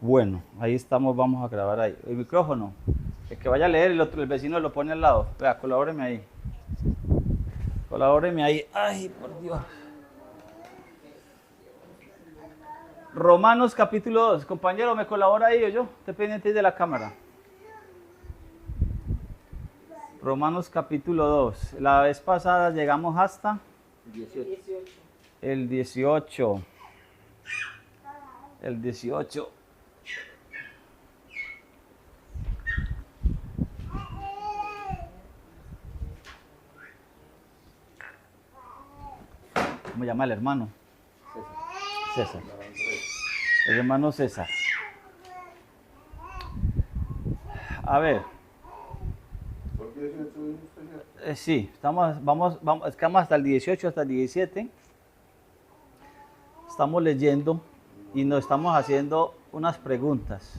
Bueno, ahí estamos, vamos a grabar ahí. El micrófono, el que vaya a leer, el vecino lo pone al lado. Vea, colabóreme ahí. Colabóreme ahí. Ay, por Dios. Romanos capítulo 2. Compañero, ¿me colabora ahí o yo? Estoy pendiente de la cámara. Romanos capítulo 2. La vez pasada llegamos hasta 18. el 18. El 18. ¿Cómo llama el hermano? César. El hermano César. A ver. ¿Por qué 18 dijo usted ya? Sí, estamos hasta el 18, hasta el 17. Estamos leyendo y nos estamos haciendo unas preguntas.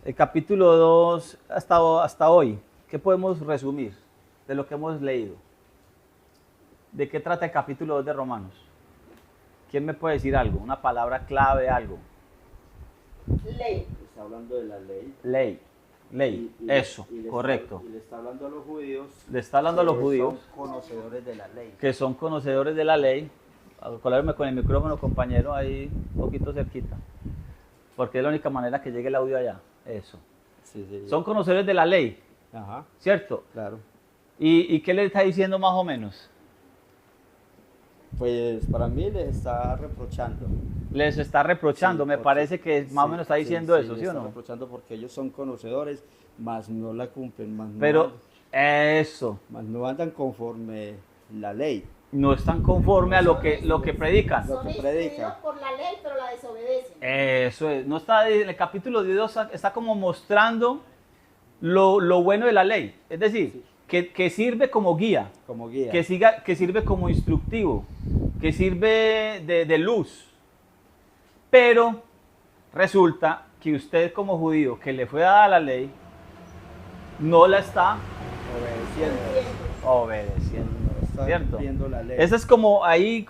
El capítulo 2 hasta hoy, ¿qué podemos resumir de lo que hemos leído? ¿De qué trata el capítulo 2 de Romanos? ¿Quién me puede decir algo? Una palabra clave, algo. Ley. Está hablando de la ley. Ley, eso, correcto. Y le está hablando a los judíos. Le está hablando a los que judíos son conocedores de la ley. que son conocedores de la ley. Colarme con el micrófono, compañero, ahí un poquito cerquita. Porque es la única manera que llegue el audio allá. Eso. Sí. Son conocedores de la ley, Ajá, ¿cierto? claro. ¿Y qué le está diciendo más o menos? Pues para mí les está reprochando. Les está reprochando, Sí, me porque- parece que más o menos está diciendo eso, les ¿sí o está no? reprochando porque ellos son conocedores, mas no la cumplen, Pero eso, mas no andan conforme la ley. no están conforme a lo que predican. Lo Son que predica. instruidos por la ley, pero la desobedecen. Eso es, no está en el capítulo 2, está como mostrando lo bueno de la ley. Es decir, que sirve como guía, Como guía. que sirve como instructivo, que sirve de luz. Pero resulta que usted como judío que le fue dada la ley, no la está obedeciendo. No está ¿Cierto? cumpliendo la ley. Eso es como ahí,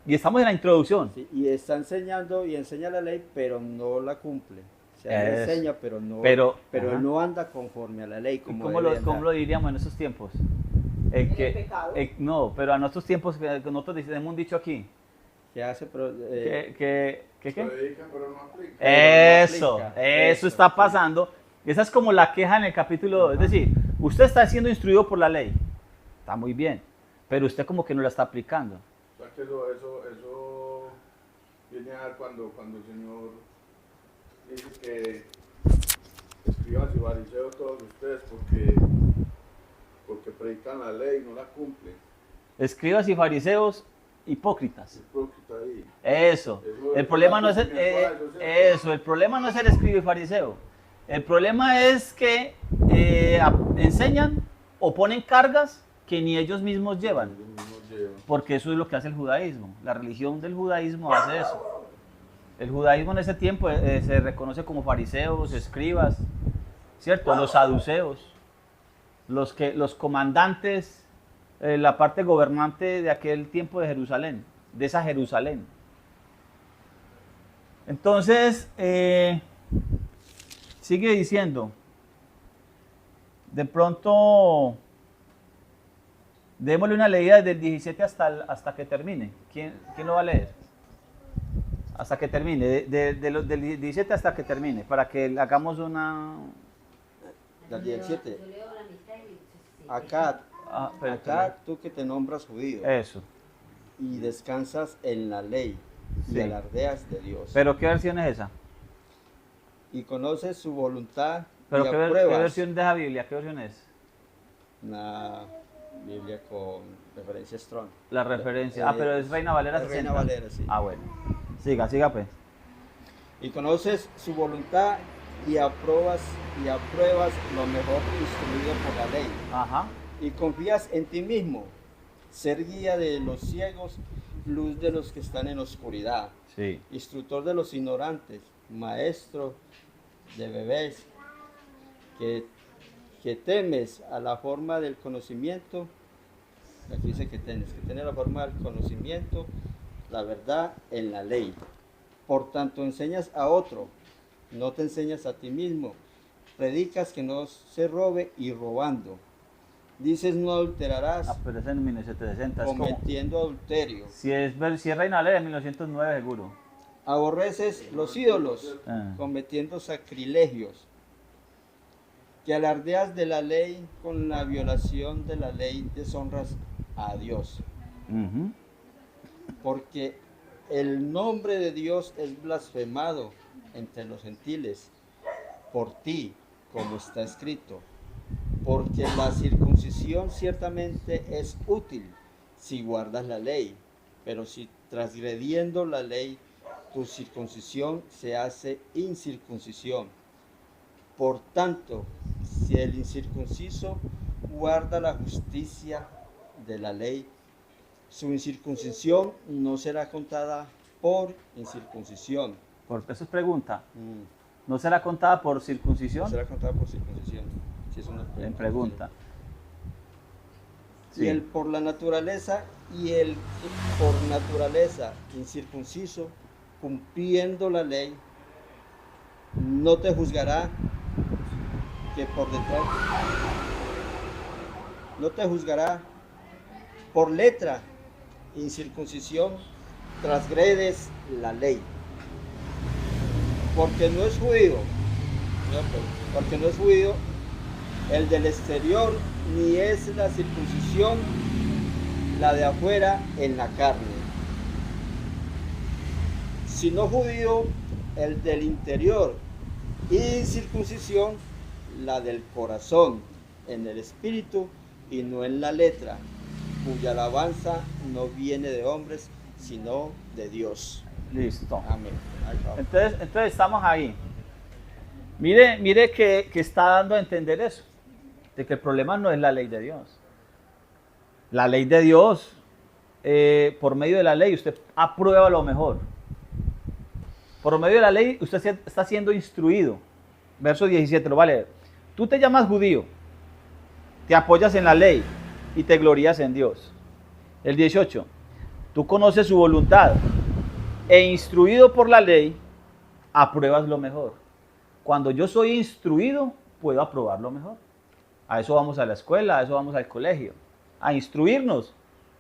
y estamos en la introducción. Sí, y está enseñando y enseña la ley, pero no la cumple. O sea, él Eso. enseña, pero no, Pero- pero ajá. él no anda conforme a la ley. Como ¿Cómo debe cómo andar. lo diríamos en esos tiempos? ¿En el pecado? No, pero a nuestros tiempos, que nosotros tenemos un dicho aquí. ¿Qué hace? Pero, ¿Qué? Predica, pero no aplica. Eso, no aplica. eso está Sí. pasando. Esa es como la queja en el capítulo 2. Es decir, usted está siendo instruido por la ley. Está muy bien. Pero usted como que no la está aplicando. O sea, que eso viene a dar cuando el Señor dice que escribas y fariseos todos ustedes porque predican la ley y no la cumplen. Escribas y fariseos hipócritas. Hipócrita ahí. Eso. Eso El es problema no es cumplimiento a eso, ¿cierto? eso. El problema no es ser escriba y fariseo. El problema es que enseñan o ponen cargas que ni ellos mismos llevan. Ellos mismos llevan. Porque eso es lo que hace el judaísmo. La religión del judaísmo hace eso. El judaísmo en ese tiempo se reconoce como fariseos, escribas, ¿cierto? Los saduceos, los comandantes, la parte gobernante de aquel tiempo de Jerusalén, de esa Jerusalén. Entonces, sigue diciendo, de pronto, démosle una leída desde el 17 hasta que termine. ¿Quién lo va a leer? Hasta que termine, del 17 hasta que termine, para que hagamos una... Del 17. Yo leo la mitad y sí. Acá, espérate. tú que te nombras judío Eso. y descansas en la ley Sí. y alardeas de Dios. ¿Pero qué versión es esa? Y conoces su voluntad ¿Pero y qué apruebas versión de la Biblia? ¿Qué versión es? una Biblia con referencia strong. La referencia. Pero es Reina Valera es 60. Reina Valera, sí. Bueno. Siga pues. Y conoces su voluntad y apruebas lo mejor instruido por la ley. Ajá. Y confías en ti mismo, ser guía de los ciegos, luz de los que están en oscuridad, Sí. instructor de los ignorantes, maestro de bebés, que temes a la forma del conocimiento. Aquí dice que tienes la forma del conocimiento, la verdad en la ley. Por tanto, enseñas a otro, no te enseñas a ti mismo. Predicas que no se robe y robando. Dices no adulterarás, Ah, pero es en 1760. Es como, cometiendo adulterio. si es Reina Valera, en 1909 seguro. Aborreces los ídolos, Ah. cometiendo sacrilegios. Que alardeas de la ley con la violación de la ley, deshonras a Dios. Ujú. Porque el nombre de Dios es blasfemado entre los gentiles por ti, como está escrito. Porque la circuncisión ciertamente es útil si guardas la ley, pero si transgrediendo la ley tu circuncisión se hace incircuncisión. Por tanto, si el incircunciso guarda la justicia de la ley, su incircuncisión no será contada por incircuncisión. Eso es pregunta. ¿No será contada por circuncisión? No será contada por circuncisión. Si es una En pregunta. Y el por la naturaleza y el por naturaleza incircunciso, cumpliendo la ley, no te juzgará que por detrás, no te juzgará por letra, incircuncisión, transgredes la ley. Porque no es judío el del exterior, ni es la circuncisión la de afuera en la carne, sino judío el del interior, y circuncisión la del corazón, en el espíritu y no en la letra, cuya alabanza no viene de hombres, sino de Dios. Listo. Amén. Entonces estamos ahí. Mire que está dando a entender eso, de que el problema no es la ley de Dios. La ley de Dios, por medio de la ley, usted aprueba lo mejor. Por medio de la ley, usted está siendo instruido. Verso 17, lo va a leer. Tú te llamas judío, te apoyas en la ley y te glorías en Dios. El 18, tú conoces su voluntad e instruido por la ley, apruebas lo mejor. Cuando yo soy instruido, puedo aprobar lo mejor. A eso vamos a la escuela, a eso vamos al colegio, a instruirnos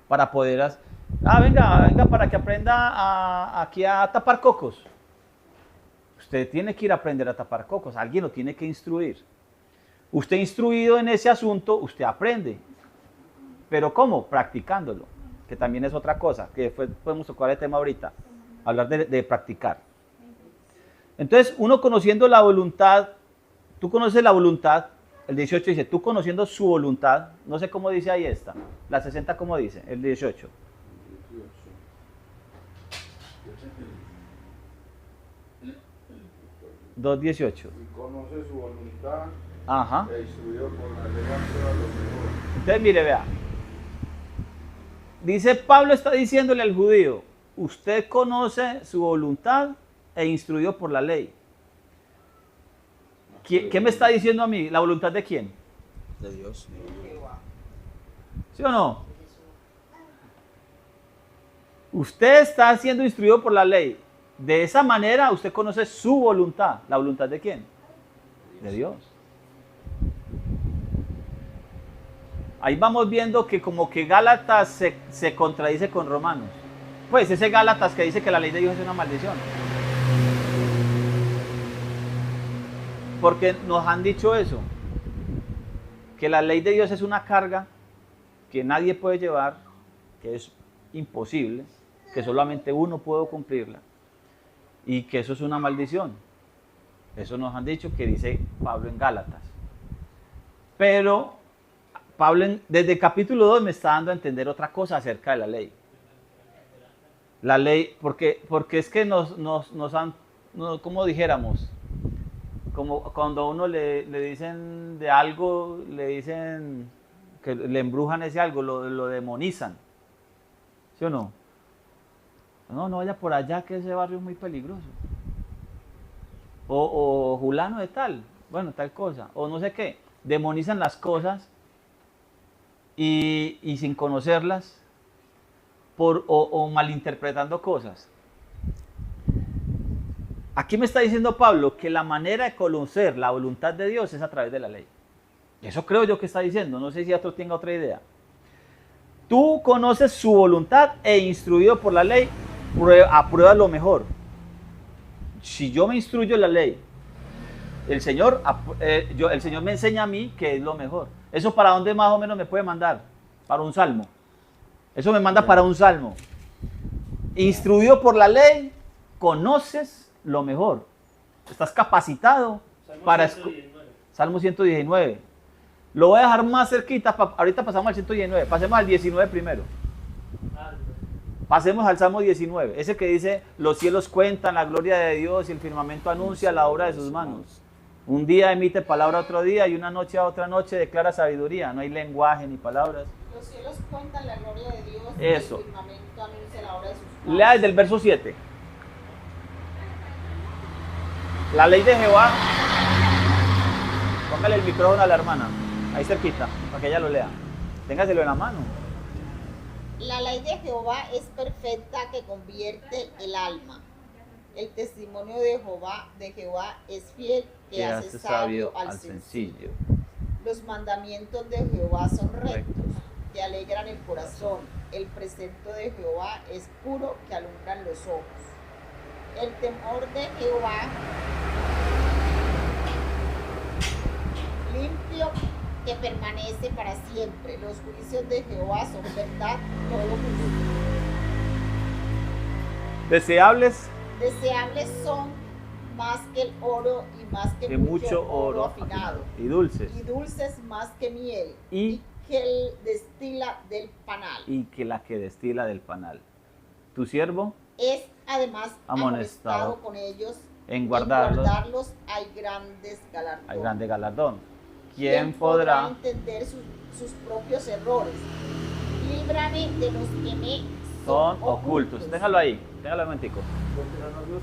para poder... venga para que aprenda aquí a tapar cocos. Usted tiene que ir a aprender a tapar cocos, alguien lo tiene que instruir. Usted instruido en ese asunto, usted aprende. ¿Pero cómo? Practicándolo, que también es otra cosa, que después podemos tocar el tema ahorita, hablar de practicar. Entonces, uno conociendo la voluntad, tú conoces la voluntad, el 18 dice, tú conociendo su voluntad, no sé cómo dice ahí esta, la 60 cómo dice, el 18. 2.18. Y conoce su voluntad, Ajá. e instruido por la ley aprueba lo mejor. Entonces, mire, vea. Dice, Pablo está diciéndole al judío, usted conoce su voluntad e instruido por la ley. ¿Qué me está diciendo a mí? ¿La voluntad de quién? De Dios. ¿Sí o no? Usted está siendo instruido por la ley. De esa manera usted conoce su voluntad. ¿La voluntad de quién? De Dios. Ahí vamos viendo que como que Gálatas se contradice con Romanos. Pues ese Gálatas que dice que la ley de Dios es una maldición. Porque nos han dicho eso. Que la ley de Dios es una carga que nadie puede llevar, que es imposible, que solamente uno puede cumplirla. Y que eso es una maldición. Eso nos han dicho que dice Pablo en Gálatas. Pero Pablo desde el capítulo 2 me está dando a entender otra cosa acerca de la ley. La ley, porque es que nos han, como dijéramos, como cuando a uno le dicen de algo, le dicen que le embrujan ese algo, lo demonizan. ¿Sí o no? No vaya por allá que ese barrio es muy peligroso. O fulano de tal, bueno, tal cosa, o no sé qué. Demonizan las cosas y sin conocerlas o malinterpretando cosas. Aquí me está diciendo Pablo que la manera de conocer la voluntad de Dios es a través de la ley. Eso creo yo que está diciendo, no sé si otro tenga otra idea. Tú conoces su voluntad e instruido por la ley, aprueba lo mejor. Si yo me instruyo en la ley, el Señor me enseña a mí que es lo mejor. ¿Eso para dónde más o menos me puede mandar? Para un salmo. Eso me manda para un salmo. Instruido por la ley, conoces lo mejor. Estás capacitado para... Salmo 119. Lo voy a dejar más cerquita. Ahorita pasamos al 119. Pasemos al 19 primero. Pasemos al Salmo 19. Ese que dice, los cielos cuentan la gloria de Dios y el firmamento anuncia la obra de sus manos. Un día emite palabra a otro día y una noche a otra noche declara sabiduría. No hay lenguaje ni palabras. Los cielos cuentan la gloria de Dios. Eso. Y el firmamento anuncia la obra de sus manos. Lea desde el verso 7. La ley de Jehová. Póngale el micrófono a la hermana. Ahí cerquita, para que ella lo lea. Téngaselo en la mano. La ley de Jehová es perfecta que convierte el alma. El testimonio de Jehová es fiel que hace sabio al sencillo. Los mandamientos de Jehová son rectos, que alegran el corazón. El precepto de Jehová es puro, que alumbran los ojos. El temor de Jehová limpio, que permanece para siempre. Los juicios de Jehová son verdad, todo justo. Deseables son más que el oro y más que mucho oro afinado. Y dulces. Y dulces más que miel. Y que el destila del panal. Y que la que destila del panal. Tu siervo es además amonestado con ellos. En guardarlos hay grandes galardones. Hay grande galardón. ¿Quién podrá entender sus propios errores? Líbrame de los que me son ocultos. Déjalo ahí, déjalo un momentico. Deuteronomios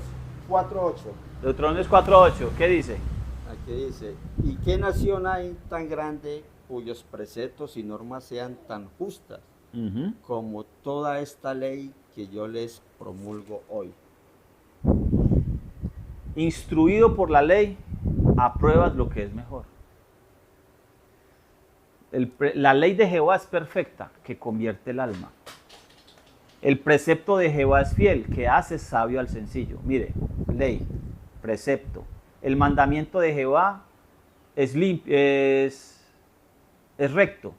4:8. Deuteronomios 4:8, ¿qué dice? Aquí dice, ¿y qué nación hay tan grande cuyos preceptos y normas sean tan justas como toda esta ley que yo les promulgo hoy? Instruido por la ley, apruebas lo que es mejor. La ley de Jehová es perfecta, que convierte el alma. El precepto de Jehová es fiel, que hace sabio al sencillo. Mire, ley, precepto. El mandamiento de Jehová es recto,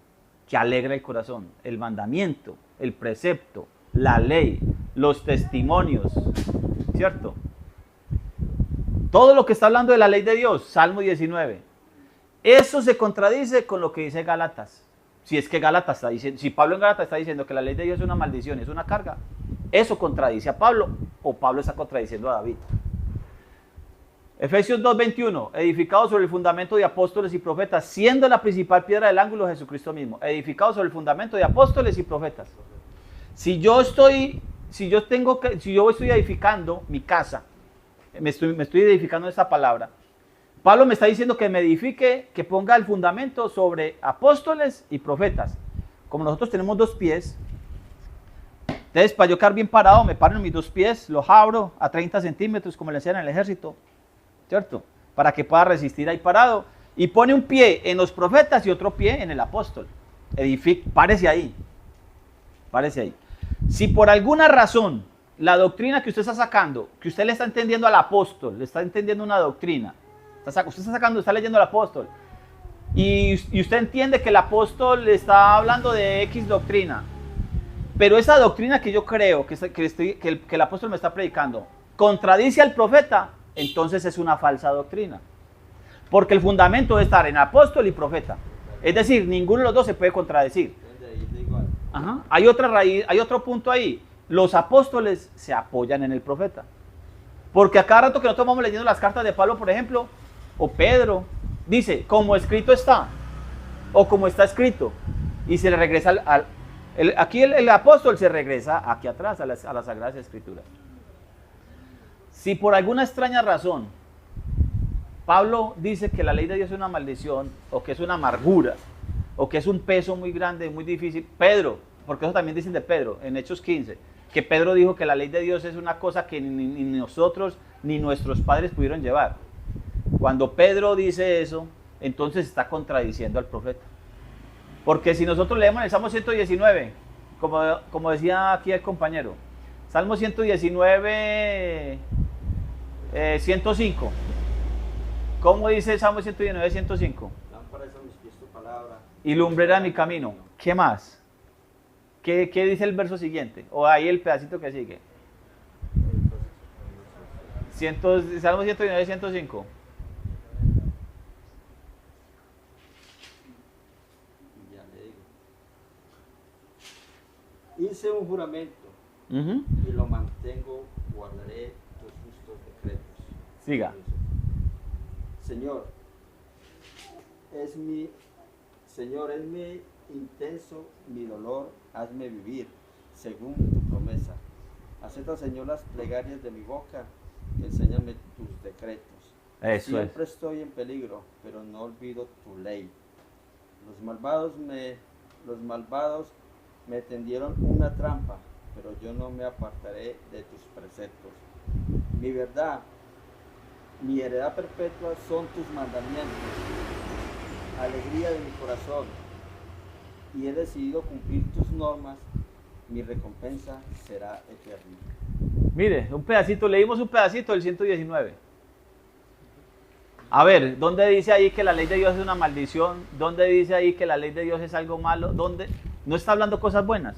que alegra el corazón. El mandamiento, el precepto, la ley, los testimonios, ¿cierto? Todo lo que está hablando de la ley de Dios, Salmo 19. Eso se contradice con lo que dice Gálatas. Si es que Gálatas está diciendo, si Pablo en Gálatas está diciendo que la ley de Dios es una maldición, es una carga, eso contradice a Pablo o Pablo está contradiciendo a David. Efesios 2:21, edificado sobre el fundamento de apóstoles y profetas, siendo la principal piedra del ángulo Jesucristo mismo, edificado sobre el fundamento de apóstoles y profetas. Si yo estoy edificando mi casa, me estoy edificando esta palabra, Pablo me está diciendo que me edifique, que ponga el fundamento sobre apóstoles y profetas. Como nosotros tenemos 2 pies, entonces para yo quedar bien parado, me paro en mis 2 pies, los abro a 30 centímetros, como le enseñan en el ejército, ¿cierto? Para que pueda resistir ahí parado. Y pone un pie en los profetas y otro pie en el apóstol. Párese ahí. Párese ahí. Si por alguna razón la doctrina que usted está sacando, que usted le está entendiendo al apóstol, le está entendiendo una doctrina, está leyendo al apóstol, y usted entiende que el apóstol le está hablando de X doctrina, pero esa doctrina que yo creo que el apóstol me está predicando contradice al profeta, entonces es una falsa doctrina. Porque el fundamento debe estar en apóstol y profeta. Es decir, ninguno de los dos se puede contradecir. Ajá. Hay otra raíz, hay otro punto ahí. Los apóstoles se apoyan en el profeta. Porque a cada rato que nosotros vamos leyendo las cartas de Pablo, por ejemplo, o Pedro, dice, como escrito está, o como está escrito, y se le regresa aquí el apóstol se regresa aquí atrás a las Sagradas Escrituras. Si por alguna extraña razón Pablo dice que la ley de Dios es una maldición, o que es una amargura, o que es un peso muy grande, muy difícil, Pedro, porque eso también dicen de Pedro en Hechos 15, que Pedro dijo que la ley de Dios es una cosa que ni nosotros ni nuestros padres pudieron llevar. Cuando Pedro dice eso, entonces está contradiciendo al profeta. Porque si nosotros leemos el Salmo 119, como decía aquí el compañero, Salmo 119, 105. ¿Cómo dice el Salmo 119, 105? Lámpara es a mis pies tu palabra. Y lumbrera mi camino. ¿Qué más? ¿Qué dice el verso siguiente? O ahí el pedacito que sigue. Salmo 119, 105. Ya le digo. Hice un juramento y lo mantengo, guardaré tus justos decretos. Siga. Señor, es mi intenso mi dolor, hazme vivir según tu promesa. Acepta, Señor, las plegarias de mi boca, enséñame tus decretos. Siempre estoy en peligro, pero no olvido tu ley. Los malvados me tendieron una trampa, pero yo no me apartaré de tus preceptos. Mi verdad, mi heredad perpetua son tus mandamientos, alegría de mi corazón, y he decidido cumplir tus normas, mi recompensa será eterna. Mire, un pedacito, leímos un pedacito del 119. A ver, ¿dónde dice ahí que la ley de Dios es una maldición? ¿Dónde dice ahí que la ley de Dios es algo malo? ¿Dónde? No está hablando cosas buenas.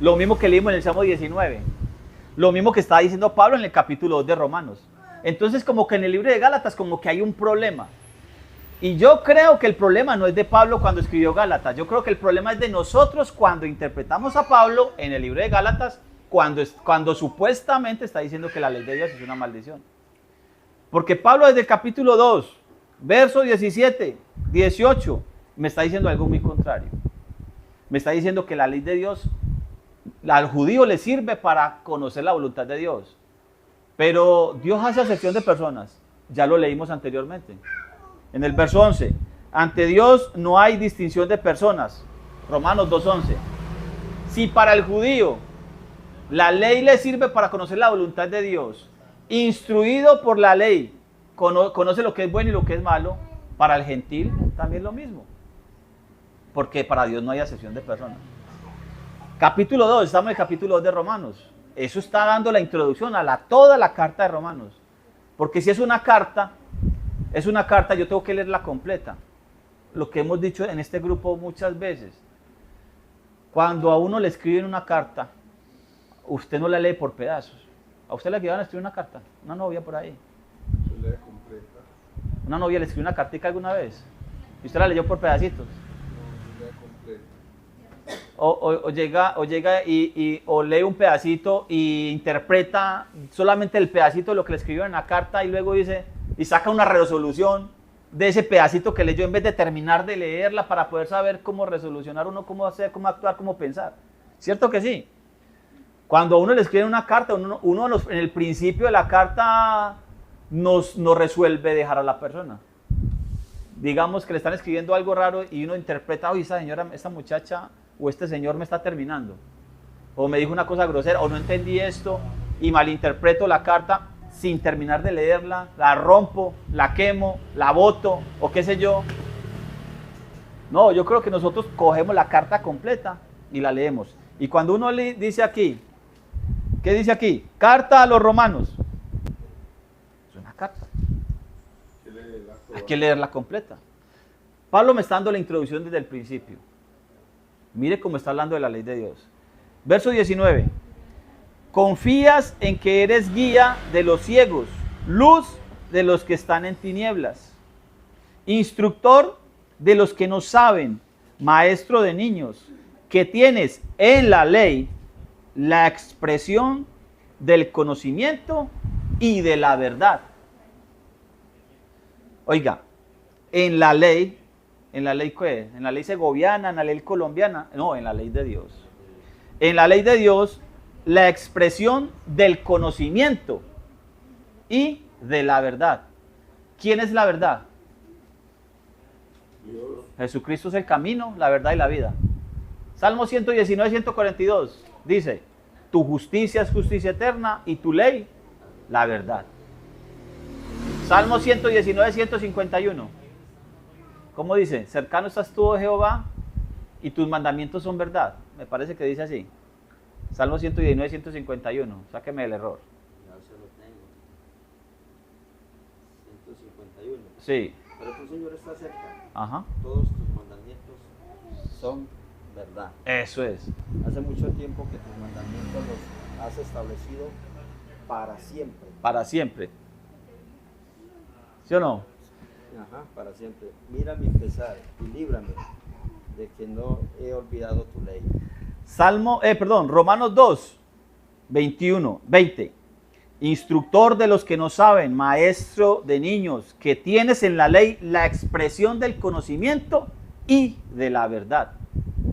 Lo mismo que leímos en el Salmo 19. Lo mismo que está diciendo Pablo en el capítulo 2 de Romanos. Entonces, como que en el libro de Gálatas, como que hay un problema. Y yo creo que el problema no es de Pablo cuando escribió Gálatas. Yo creo que el problema es de nosotros cuando interpretamos a Pablo en el libro de Gálatas, cuando supuestamente está diciendo que la ley de Dios es una maldición. Porque Pablo desde el capítulo 2, verso 17, 18, me está diciendo algo muy contrario. Me está diciendo que la ley de Dios, al judío le sirve para conocer la voluntad de Dios. Pero Dios hace acepción de personas. Ya lo leímos anteriormente. En el verso 11, ante Dios no hay distinción de personas. Romanos 2:11. Si para el judío la ley le sirve para conocer la voluntad de Dios, instruido por la ley, conoce lo que es bueno y lo que es malo, para el gentil también lo mismo. Porque para Dios no hay acepción de personas. Capítulo 2, estamos en el capítulo 2 de Romanos. Eso está dando la introducción a toda la carta de Romanos. Porque si es una carta, yo tengo que leerla completa. Lo que hemos dicho en este grupo muchas veces. Cuando a uno le escriben una carta, usted no la lee por pedazos. A usted le iban a escribir una carta, una novia por ahí. Se lee completa. Una novia le escribió una cartica alguna vez. Y usted la leyó por pedacitos. No, se lee completa. O llega o lee un pedacito y interpreta solamente el pedacito de lo que le escribió en la carta y luego dice, y saca una resolución de ese pedacito que leyó en vez de terminar de leerla para poder saber cómo resolucionar uno, cómo hacer, cómo actuar, cómo pensar. ¿Cierto que sí? Cuando a uno le escribe una carta, uno en el principio de la carta nos resuelve dejar a la persona. Digamos que le están escribiendo algo raro y uno interpreta, oye, esta muchacha o este señor me está terminando, o me dijo una cosa grosera, o no entendí esto y malinterpreto la carta sin terminar de leerla, la rompo, la quemo, la boto, o qué sé yo. No, yo creo que nosotros cogemos la carta completa y la leemos. Y cuando uno dice aquí, ¿qué dice aquí? Carta a los romanos. Es una carta. Hay que leerla completa. Pablo me está dando la introducción desde el principio. Mire cómo está hablando de la ley de Dios. Verso 19. Confías en que eres guía de los ciegos, luz de los que están en tinieblas, instructor de los que no saben, maestro de niños, que tienes en la ley la expresión del conocimiento y de la verdad. Oiga, en la ley ¿qué? ¿En la ley segoviana, en la ley colombiana? No, en la ley de Dios. En la ley de Dios, la expresión del conocimiento y de la verdad. ¿Quién es la verdad? Dios. Jesucristo es el camino, la verdad y la vida. Salmo 119, 142 dice, tu justicia es justicia eterna y tu ley, la verdad. Salmo 119, 151. ¿Cómo dice? Cercano estás tú, oh Jehová, y tus mandamientos son verdad. Me parece que dice así. Salmo 119, 151. Sáqueme el error. Ya se lo tengo. 151. Sí. Pero tu Señor está cerca. Ajá. Todos tus mandamientos son verdad. Eso es. Hace mucho tiempo que tus mandamientos los has establecido para siempre. Para siempre. ¿Sí o no? Ajá, para siempre. Mira mi pesar y líbrame de que no he olvidado tu ley. Romanos 2, 20. Instructor de los que no saben, maestro de niños, que tienes en la ley la expresión del conocimiento y de la verdad,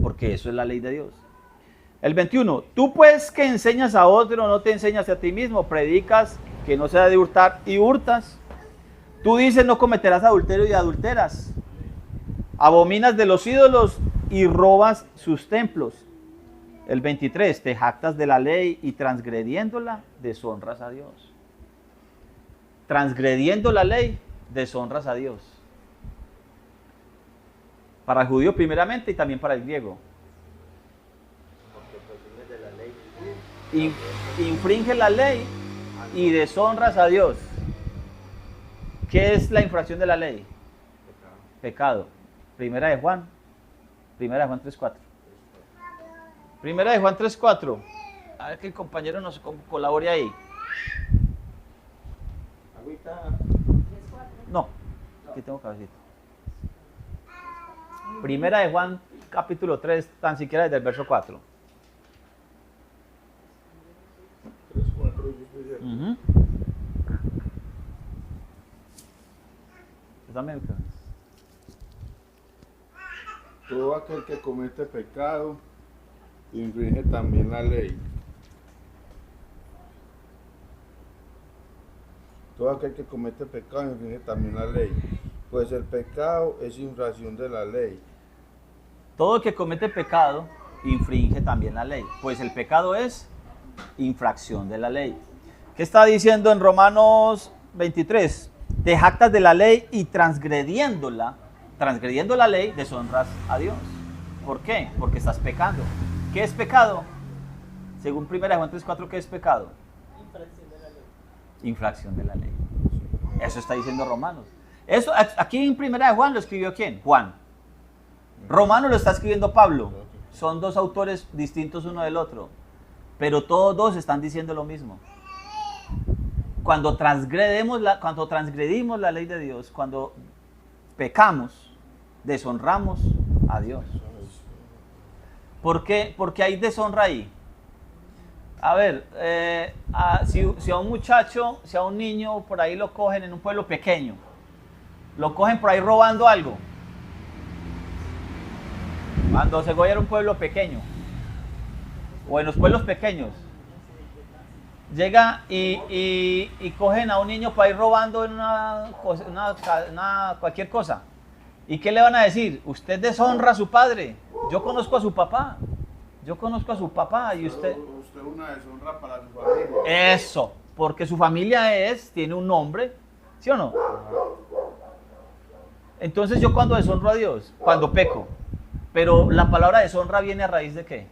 porque eso es la ley de Dios. El 21, tú pues que enseñas a otro, no te enseñas a ti mismo, predicas que no se ha de hurtar y hurtas. Tú dices no cometerás adulterio y adulteras. Abominas de los ídolos y robas sus templos. El 23, te jactas de la ley y transgrediéndola, deshonras a Dios. Transgrediendo la ley, deshonras a Dios. Para el judío primeramente y también para el griego. Porque de la ley. Infringe la ley y deshonras a Dios. ¿Qué es la infracción de la ley? Pecado. Primera de Juan 3:4. Primera de Juan 3:4. A ver que el compañero nos colabore ahí. Agüita. No, aquí tengo cabecito. Primera de Juan capítulo 3, tan siquiera desde el verso 4. 3, 4, dice. Uh-huh. También. Todo aquel que comete pecado infringe también la ley. Todo aquel que comete pecado infringe también la ley, pues el pecado es infracción de la ley. Todo el que comete pecado infringe también la ley, pues el pecado es infracción de la ley. ¿Qué está diciendo en Romanos 23? Te jactas de la ley y transgrediendo la ley, deshonras a Dios. ¿Por qué? Porque estás pecando. ¿Qué es pecado? Según 1 Juan 3:4, ¿qué es pecado? Infracción de la ley. Infracción de la ley. Eso está diciendo Romanos. Eso aquí en 1 Juan lo escribió ¿quién? Juan. Romanos lo está escribiendo Pablo. Son dos autores distintos uno del otro, pero todos dos están diciendo lo mismo. Cuando transgredimos la ley de Dios, cuando pecamos, deshonramos a Dios. ¿Por qué? Porque hay deshonra ahí. A ver, si a un muchacho, si a un niño por ahí lo cogen en un pueblo pequeño, lo cogen por ahí robando algo. Cuando Segovia era un pueblo pequeño, o en los pueblos pequeños, llega y cogen a un niño para ir robando en cualquier cosa. ¿Y qué le van a decir? Usted deshonra a su padre. Yo conozco a su papá. Y usted... Usted es una deshonra para su familia. Eso, porque su familia tiene un nombre, ¿sí o no? Entonces yo cuando deshonro a Dios, cuando peco, pero la palabra deshonra viene a raíz de ¿qué?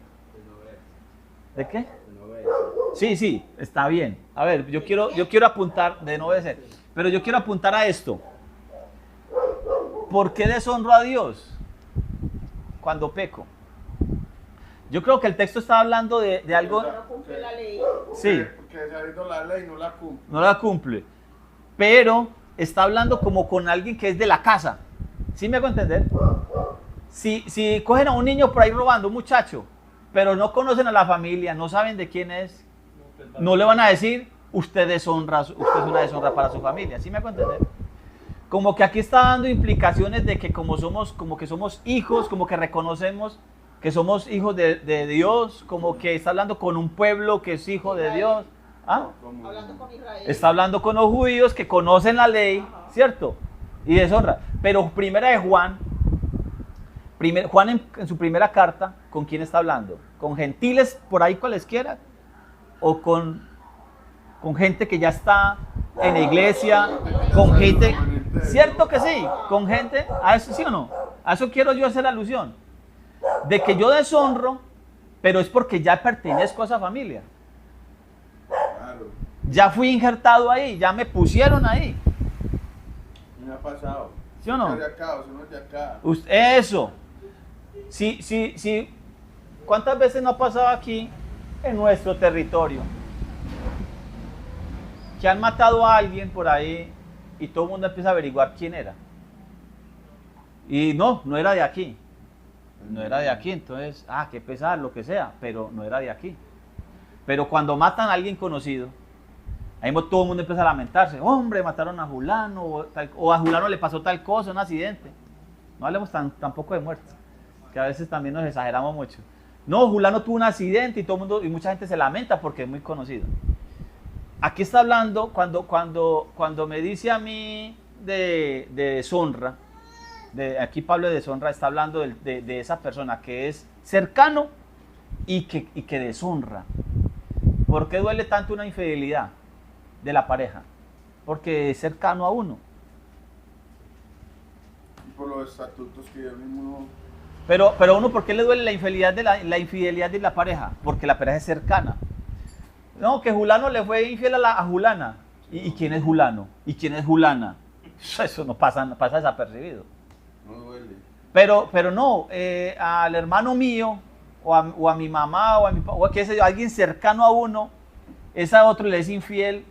¿De qué? Sí, está bien. A ver, yo quiero apuntar, de no obedecer, pero yo quiero apuntar a esto. ¿Por qué deshonro a Dios cuando peco? Yo creo que el texto está hablando de algo... No cumple la ley. Sí. Porque sabiendo la ley no la cumple. No la cumple. Pero está hablando como con alguien que es de la casa. ¿Sí me hago entender? Si cogen a un niño por ahí robando, un muchacho, pero no conocen a la familia, no saben de quién es, no le van a decir, usted es una deshonra para su familia. ¿Sí me hago entender? Como que aquí está dando implicaciones de que como que somos hijos, como que reconocemos que somos hijos de Dios, como que está hablando con un pueblo que es hijo de Dios. ¿Ah? Hablando con Israel. Está hablando con los judíos que conocen la ley, ¿cierto? Y deshonra. Pero primera de Juan, Juan en su primera carta, ¿con quién está hablando? ¿Con gentiles por ahí cualesquiera? o con gente que ya está en la iglesia, con gente, cierto que sí, con gente, a eso sí o no, a eso quiero yo hacer alusión, de que yo deshonro, pero es porque ya pertenezco a esa familia. Claro. Ya fui injertado ahí, ya me pusieron ahí. Me ha pasado. ¿Sí o no? De acá, o si no es de acá. Eso. Sí. ¿Cuántas veces no ha pasado aquí en nuestro territorio? Que han matado a alguien por ahí y todo el mundo empieza a averiguar quién era. Y no era de aquí. No era de aquí, entonces, qué pesar, lo que sea, pero no era de aquí. Pero cuando matan a alguien conocido, ahí todo el mundo empieza a lamentarse. Hombre, mataron a Julano, o a Julano le pasó tal cosa, un accidente. No hablemos tampoco de muertes, que a veces también nos exageramos mucho. No, Julano tuvo un accidente y todo el mundo, y mucha gente se lamenta porque es muy conocido. Aquí está hablando, cuando me dice a mí de deshonra, aquí Pablo de deshonra está hablando de esa persona que es cercano y que deshonra. ¿Por qué duele tanto una infidelidad de la pareja? Porque es cercano a uno. Y por los estatutos que yo mismo... Pero uno, ¿por qué le duele la infidelidad de la pareja? Porque la pareja es cercana. No, que Julano le fue infiel a Julana. ¿Y quién es Julano? ¿Y quién es Julana? Eso no pasa desapercibido. No duele. Pero no, al hermano mío, o a mi mamá, o a qué sé yo, alguien cercano a uno, esa otro le es infiel,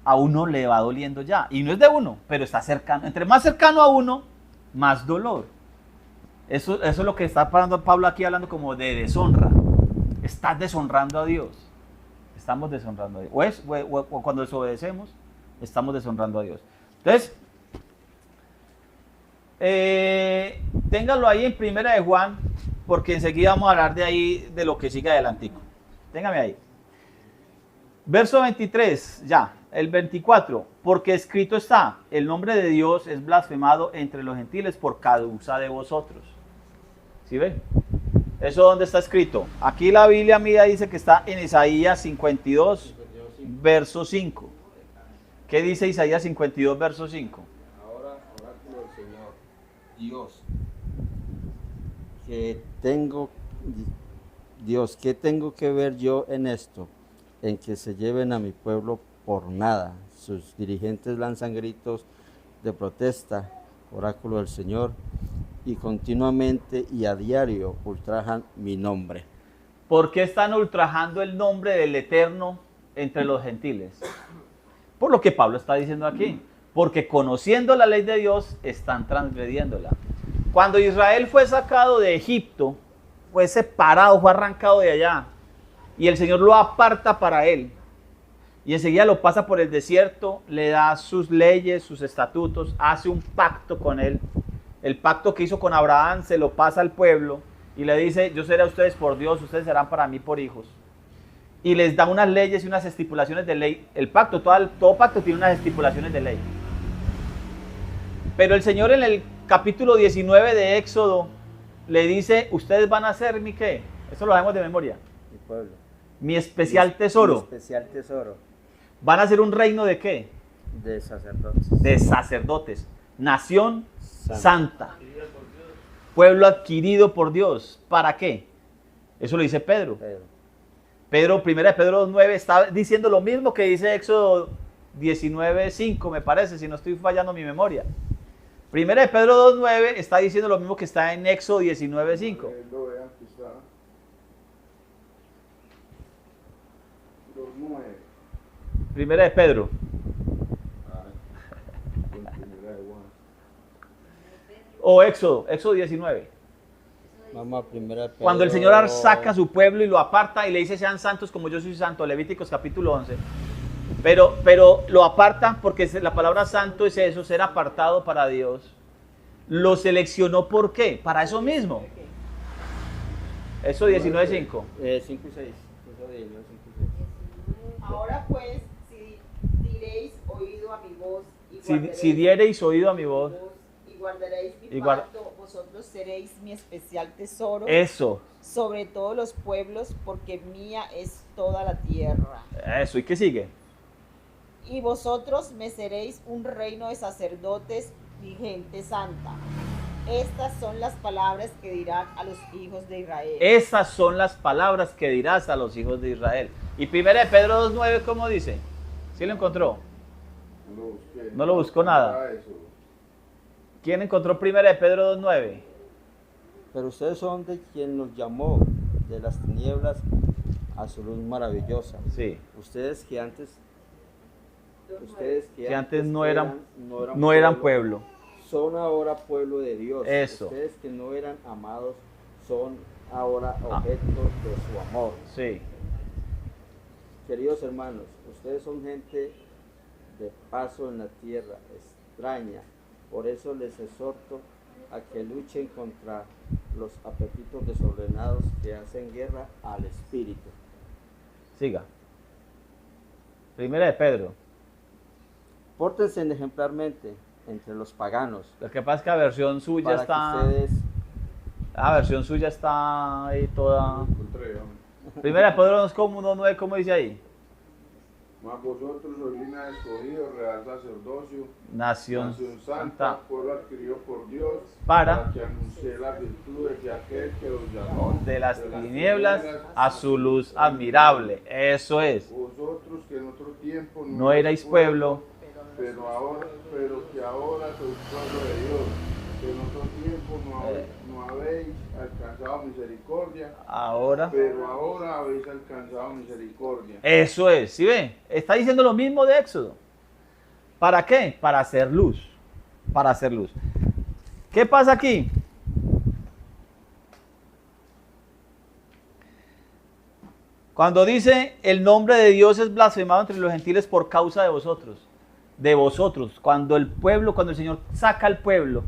a uno le va doliendo ya. Y no es de uno, pero está cercano. Entre más cercano a uno, más dolor. Eso es lo que está Pablo aquí hablando como de deshonra. Estás deshonrando a Dios. Estamos deshonrando a Dios. O cuando desobedecemos, estamos deshonrando a Dios. Entonces, téngalo ahí en Primera de Juan, porque enseguida vamos a hablar de ahí, de lo que sigue adelantico. Téngame ahí. Verso 23, ya, el 24. Porque escrito está, el nombre de Dios es blasfemado entre los gentiles por causa de vosotros. ¿Sí ve? ¿Eso dónde está escrito? Aquí la Biblia mía dice que está en Isaías 52, verso 5. ¿Qué dice Isaías 52, verso 5? Ahora, oráculo del Señor, Dios, ¿qué tengo que ver yo en esto? En que se lleven a mi pueblo por nada. Sus dirigentes lanzan gritos de protesta, oráculo del Señor, y continuamente y a diario ultrajan mi nombre. ¿Por qué están ultrajando el nombre del Eterno entre los gentiles? Por lo que Pablo está diciendo aquí. Porque conociendo la ley de Dios, están transgrediéndola. Cuando Israel fue sacado de Egipto, fue separado, fue arrancado de allá, y el Señor lo aparta para él, y enseguida lo pasa por el desierto, le da sus leyes, sus estatutos, hace un pacto con él. El pacto que hizo con Abraham se lo pasa al pueblo y le dice, yo seré a ustedes por Dios, ustedes serán para mí por hijos. Y les da unas leyes y unas estipulaciones de ley. El pacto, todo pacto tiene unas estipulaciones de ley. Pero el Señor en el capítulo 19 de Éxodo le dice, ustedes van a ser mi ¿qué? Eso lo sabemos de memoria. Mi pueblo. Mi especial tesoro. Mi especial tesoro. ¿Van a ser un reino de qué? De sacerdotes. De sacerdotes. Nación santa. Pueblo adquirido por Dios. ¿Para qué? Eso lo dice Pedro. Primera de Pedro 2.9 está diciendo lo mismo que dice Éxodo 19.5, me parece, si no estoy fallando mi memoria. Primera de Pedro 2.9 está diciendo lo mismo que está en Éxodo 19.5. Primera de Pedro. O Éxodo 19. Vamos a Primera de Pedro. Cuando el Señor saca a su pueblo y lo aparta y le dice sean santos como yo soy santo, Levíticos capítulo 11. Pero lo aparta porque la palabra santo es eso, ser apartado para Dios. Lo seleccionó ¿por qué? Para eso mismo. Eso 19.5. 5 y 6. Ahora pues, si diréis oído a mi voz y Si diereis oído a mi voz y guardaréis mi y pacto, vosotros seréis mi especial tesoro Eso, sobre todos los pueblos, porque mía es toda la tierra. eso. ¿Y qué sigue? Y vosotros me seréis un reino de sacerdotes y gente santa. Estas son las palabras que dirán a los hijos de Israel. Esas son las palabras que dirás a los hijos de Israel. Y 1 Pedro 2:9, ¿cómo dice? ¿Sí lo encontró? No lo busqué. No lo buscó nada. Ah, eso. ¿Quién encontró 1 Pedro 2:9? Pero ustedes son de quien nos llamó de las tinieblas a su luz maravillosa. Sí. Ustedes que antes No eran pueblo. son ahora pueblo de Dios. Eso. Ustedes que no eran amados son ahora objeto de su amor. Sí. Queridos hermanos, ustedes son gente de paso en la tierra, extraña. Por eso les exhorto a que luchen contra los apetitos desordenados que hacen guerra al espíritu. Siga. 1 Pedro. Pórtense ejemplarmente entre los paganos. Lo que pasa es que la versión suya Para está. que ustedes La versión suya está ahí toda. Encontré, hombre. 1 Pedro 2:9, ¿cómo dice ahí? Mas vosotros sois linaje escogido, real sacerdocio, Nación santa, Santa. pueblo adquirido por Dios, Para que anuncie las virtudes de aquel que os llamó de las tinieblas a su luz admirable. Eso es. Vosotros que en otro tiempo No erais pueblo, pero que ahora sois pueblo de Dios, que en otro tiempo no habéis alcanzado misericordia, ahora. pero ahora habéis alcanzado misericordia. Eso es, ¿sí ve? Está diciendo lo mismo de Éxodo. ¿Para qué? Para hacer luz. Para hacer luz. ¿Qué pasa aquí? Cuando dice el nombre de Dios es blasfemado entre los gentiles por causa de vosotros. De vosotros. Cuando el Señor saca al pueblo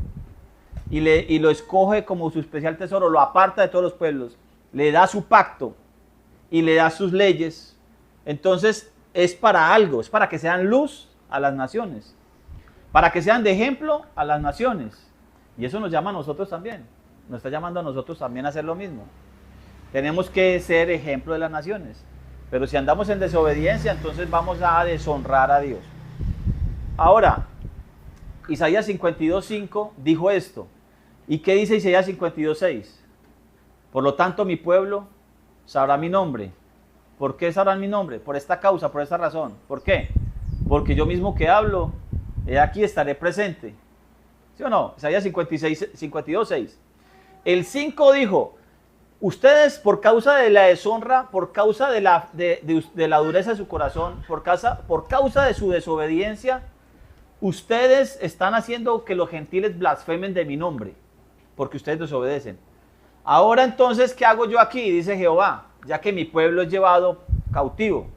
y lo escoge como su especial tesoro, lo aparta de todos los pueblos, le da su pacto y le da sus leyes, entonces es para algo, es para que sean luz a las naciones, para que sean de ejemplo a las naciones. Y eso nos llama a nosotros también, nos está llamando a nosotros también a hacer lo mismo. Tenemos que ser ejemplo de las naciones, pero si andamos en desobediencia, entonces vamos a deshonrar a Dios. Ahora, Isaías 52:5 dijo esto. ¿Y qué dice Isaías 52:6? Por lo tanto, mi pueblo sabrá mi nombre. ¿Por qué sabrán mi nombre? Por esta causa, por esta razón. ¿Por qué? Porque yo mismo que hablo, aquí estaré presente. ¿Sí o no? Isaías 52:6. El 5 dijo, ustedes por causa de la deshonra, por causa de la dureza de su corazón, por causa de su desobediencia, ustedes están haciendo que los gentiles blasfemen de mi nombre, porque ustedes desobedecen. Ahora entonces, ¿qué hago yo aquí? Dice Jehová, ya que mi pueblo es llevado cautivo.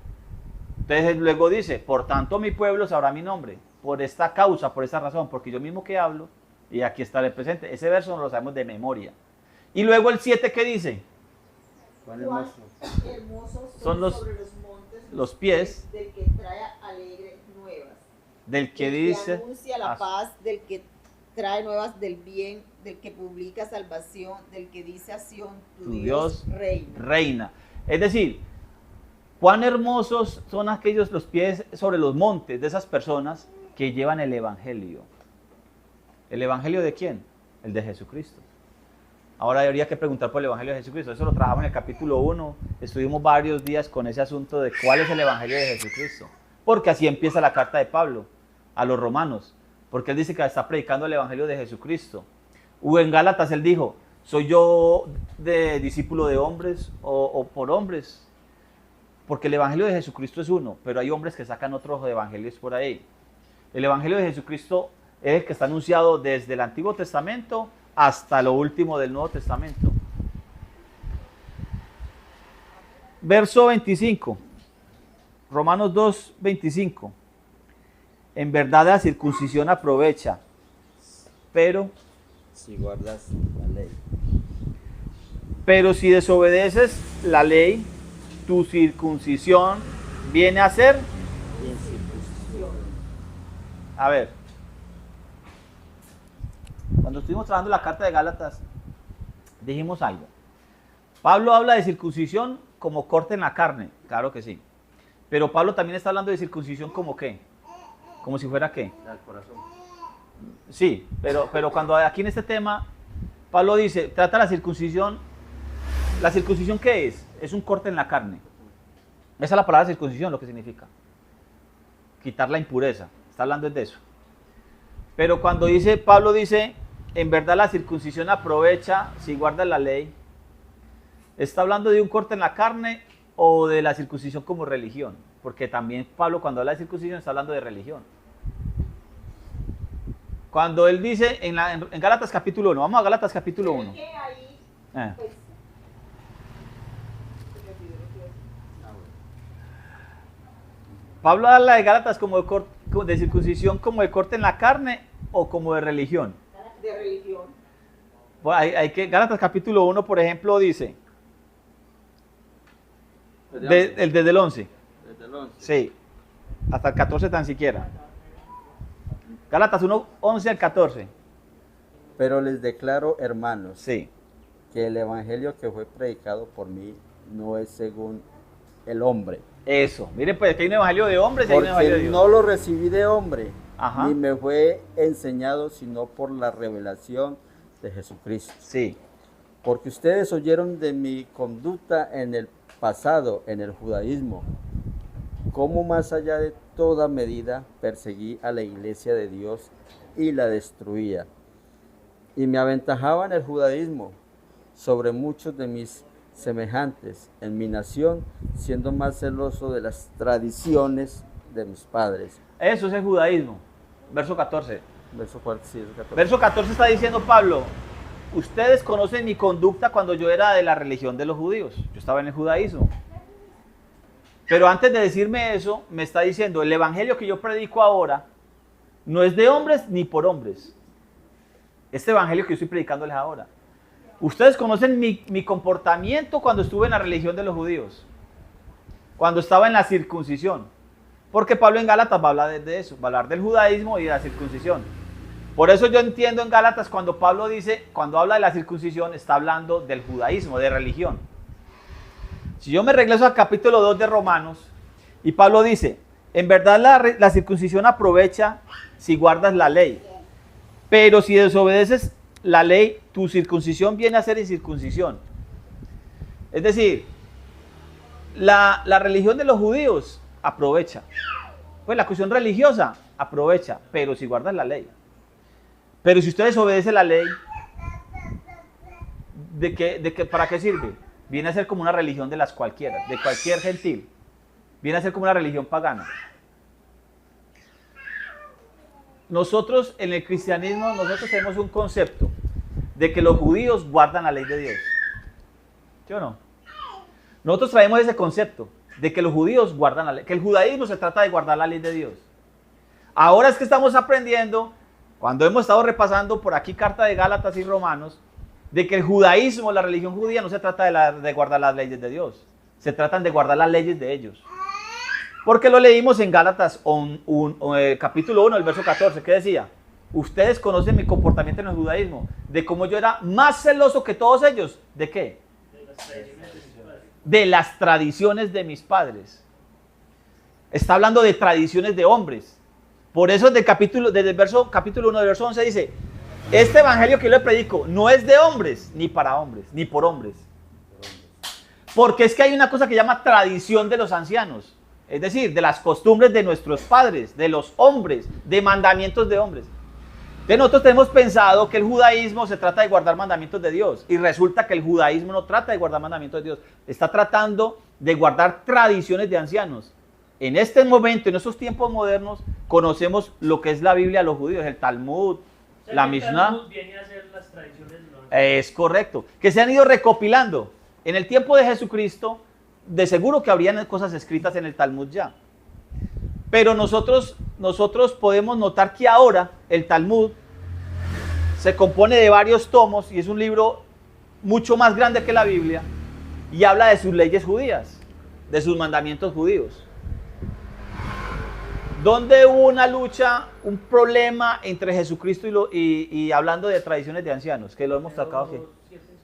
Entonces luego dice, por tanto mi pueblo sabrá mi nombre, por esta causa, por esta razón, porque yo mismo que hablo, y aquí estaré presente. Ese verso no lo sabemos de memoria. Y luego el 7, ¿qué dice? Cuán hermoso. Hermosos Son sobre los montes los pies del que trae alegres nuevas, del que del dice, anuncia la paz, del que trae nuevas del bien, del que publica salvación, del que dice a Sión, tu Dios reina. reina. Es decir, cuán hermosos son aquellos los pies sobre los montes de esas personas que llevan el evangelio. ¿El evangelio de quién? El de Jesucristo. Ahora habría que preguntar por el evangelio de Jesucristo. Eso lo trabajamos en el capítulo 1. Estuvimos varios días con ese asunto de cuál es el evangelio de Jesucristo. Porque así empieza la carta de Pablo a los romanos. Porque él dice que está predicando el evangelio de Jesucristo. O en Gálatas él dijo, ¿soy yo de discípulo de hombres o por hombres? Porque el evangelio de Jesucristo es uno, pero hay hombres que sacan otros evangelios por ahí. El evangelio de Jesucristo es el que está anunciado desde el Antiguo Testamento hasta lo último del Nuevo Testamento. Verso 25. Romanos 2:25. En verdad la circuncisión aprovecha, pero Si guardas la ley. Pero si desobedeces la ley, tu circuncisión viene a ser, Incircuncisión. a ver, cuando estuvimos trabajando la carta de Gálatas, dijimos algo. Pablo habla de circuncisión como corte en la carne, claro que sí. Pero Pablo también está hablando de circuncisión como ¿qué? Como si fuera ¿qué? Al corazón. Sí, pero cuando aquí en este tema, Pablo dice, trata la circuncisión ¿qué es? Es un corte en la carne. Esa es la palabra circuncisión, lo que significa. Quitar la impureza, está hablando de eso. Pero cuando Pablo dice, en verdad la circuncisión aprovecha si guarda la ley, ¿está hablando de un corte en la carne o de la circuncisión como religión? Porque también Pablo cuando habla de circuncisión está hablando de religión. Cuando él dice en Gálatas capítulo 1, vamos a Gálatas capítulo 1. Pablo habla de Gálatas como de circuncisión como de corte en la carne o como de religión. De religión. Bueno, Gálatas capítulo 1, por ejemplo, dice, desde el 11. Desde el 11. Sí, hasta el 14 tan siquiera. Gálatas 1, 11 al 14. Pero les declaro, hermanos, Sí, que el evangelio que fue predicado por mí no es según el hombre. eso. Miren pues, que hay un evangelio de hombres y hay un evangelio de Porque Dios. no lo recibí de hombre, Ajá. ni me fue enseñado sino por la revelación de Jesucristo. Sí, Porque ustedes oyeron de mi conducta en el pasado, en el judaísmo, cómo más allá de toda medida perseguí a la iglesia de Dios y la destruía. Y me aventajaba en el judaísmo sobre muchos de mis semejantes en mi nación, siendo más celoso de las tradiciones de mis padres. eso es el judaísmo. Verso 14. Verso 4, sí, 14. Verso 14 está diciendo Pablo, ustedes conocen mi conducta cuando yo era de la religión de los judíos. Yo estaba en el judaísmo. Pero antes de decirme eso, me está diciendo, el evangelio que yo predico ahora no es de hombres ni por hombres. Este evangelio que yo estoy predicándoles ahora. Ustedes conocen mi comportamiento cuando estuve en la religión de los judíos. Cuando estaba en la circuncisión. Porque Pablo en Gálatas va a hablar de eso, va a hablar del judaísmo y de la circuncisión. Por eso yo entiendo en Gálatas cuando Pablo dice, cuando habla de la circuncisión, está hablando del judaísmo, de religión. Si yo me regreso al capítulo 2 de Romanos, y Pablo dice, en verdad la circuncisión aprovecha si guardas la ley, pero si desobedeces la ley, tu circuncisión viene a ser incircuncisión. Es decir, la religión de los judíos aprovecha. Pues la cuestión religiosa aprovecha, pero si guardas la ley. Pero si usted desobedece la ley, ¿para qué sirve? Viene a ser como una religión de cualquier gentil. Viene a ser como una religión pagana. Nosotros en el cristianismo, tenemos un concepto de que los judíos guardan la ley de Dios. ¿Sí o no? Nosotros traemos ese concepto de que los judíos guardan la ley, que el judaísmo se trata de guardar la ley de Dios. Ahora es que estamos aprendiendo, cuando hemos estado repasando por aquí carta de Gálatas y Romanos, de que el judaísmo, la religión judía, no se trata de guardar las leyes de Dios, se tratan de guardar las leyes de ellos. Porque lo leímos en Gálatas capítulo 1, el verso 14, que decía, ustedes conocen mi comportamiento en el judaísmo, de cómo yo era más celoso que todos ellos. ¿De qué? De las tradiciones de mis padres. Está hablando de tradiciones de hombres. Por eso desde el capítulo 1 del verso 11 dice, este evangelio que yo le predico no es de hombres, ni para hombres, ni por hombres. Porque es que hay una cosa que llama tradición de los ancianos. Es decir, de las costumbres de nuestros padres, de los hombres, de mandamientos de hombres. Entonces nosotros tenemos pensado que el judaísmo se trata de guardar mandamientos de Dios. Y resulta que el judaísmo no trata de guardar mandamientos de Dios. Está tratando de guardar tradiciones de ancianos. En este momento, en estos tiempos modernos, conocemos lo que es la Biblia de los judíos, el Talmud, la Mishnah. El Talmud viene a ser las tradiciones de los ancianos. Es correcto. Que se han ido recopilando. En el tiempo de Jesucristo, de seguro que habrían cosas escritas en el Talmud ya. Pero nosotros podemos notar que ahora el Talmud se compone de varios tomos y es un libro mucho más grande que la Biblia y habla de sus leyes judías, de sus mandamientos judíos. ¿Dónde hubo una lucha, un problema entre Jesucristo y hablando de tradiciones de ancianos? Que lo hemos sacado aquí.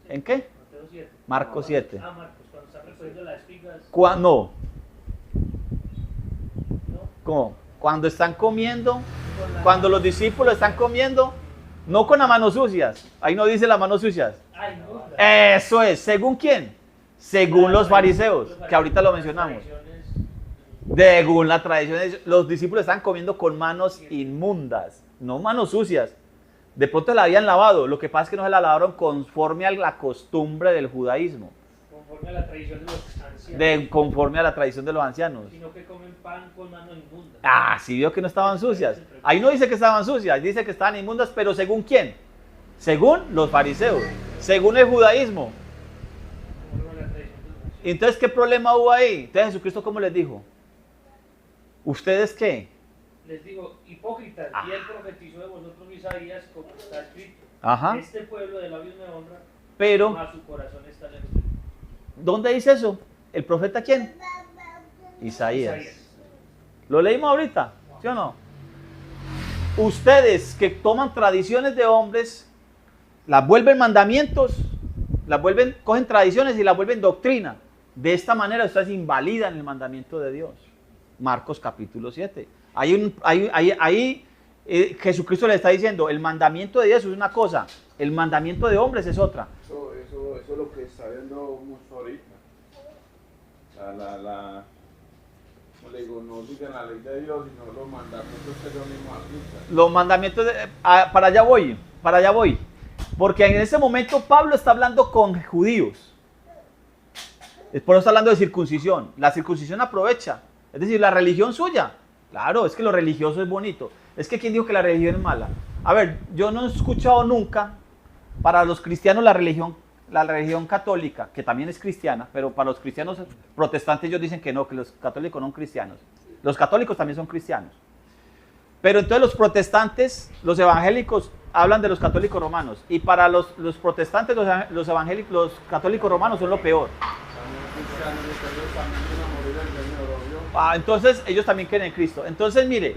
¿En qué? Marcos 7. Ah, Marcos, cuando está recogiendo las espigas. No. ¿No? ¿Cómo? Cuando están comiendo, cuando los discípulos están comiendo, no con las manos sucias. Ahí no dice las manos sucias. Ay, no. Eso es. ¿Según quién? Según los fariseos, que ahorita lo mencionamos. Según la tradición, los discípulos están comiendo con manos inmundas, no manos sucias. De pronto la habían lavado, lo que pasa es que no se la lavaron conforme a la costumbre del judaísmo. Conforme a la tradición de los ancianos. Conforme a la tradición de los ancianos. Sino que comen pan con manos inmundas. Ah, sí vio que no estaban sucias. Ahí no dice que estaban sucias, dice que estaban inmundas, pero ¿según quién? Según los fariseos, según el judaísmo. Conforme a la tradición de los ancianos. Entonces, ¿qué problema hubo ahí? Entonces Jesucristo, ¿cómo les dijo? ¿Ustedes qué? Les digo, hipócritas, y él profetizó de vosotros Isaías, como está escrito. Ajá. Este pueblo de labios me honra, Pero, mas su corazón está lejos de mí. ¿dónde dice eso? ¿El profeta quién? Isaías. ¿Lo leímos ahorita? ¿Sí o no? Ustedes que toman tradiciones de hombres, las vuelven mandamientos, cogen tradiciones y las vuelven doctrina. De esta manera ustedes invalidan el mandamiento de Dios. Marcos capítulo 7. Ahí Jesucristo le está diciendo, el mandamiento de Dios es una cosa, el mandamiento de hombres es otra. Eso es lo que está viendo mucho ahorita. Como le digo, no siguen la ley de Dios, sino los mandamientos que ellos mismos aplican. Los mandamientos, para allá voy. Porque en ese momento Pablo está hablando con judíos. Es por eso está hablando de circuncisión. La circuncisión aprovecha. Es decir, la religión suya. Claro, es que lo religioso es bonito. Es que ¿quién dijo que la religión es mala? A ver, yo no he escuchado nunca para los cristianos la religión católica, que también es cristiana, pero para los cristianos protestantes ellos dicen que no, que los católicos no son cristianos. Los católicos también son cristianos. Pero entonces los protestantes, los evangélicos, hablan de los católicos romanos. Y para los protestantes, los católicos romanos son lo peor. Entonces ellos también creen en Cristo. Entonces mire,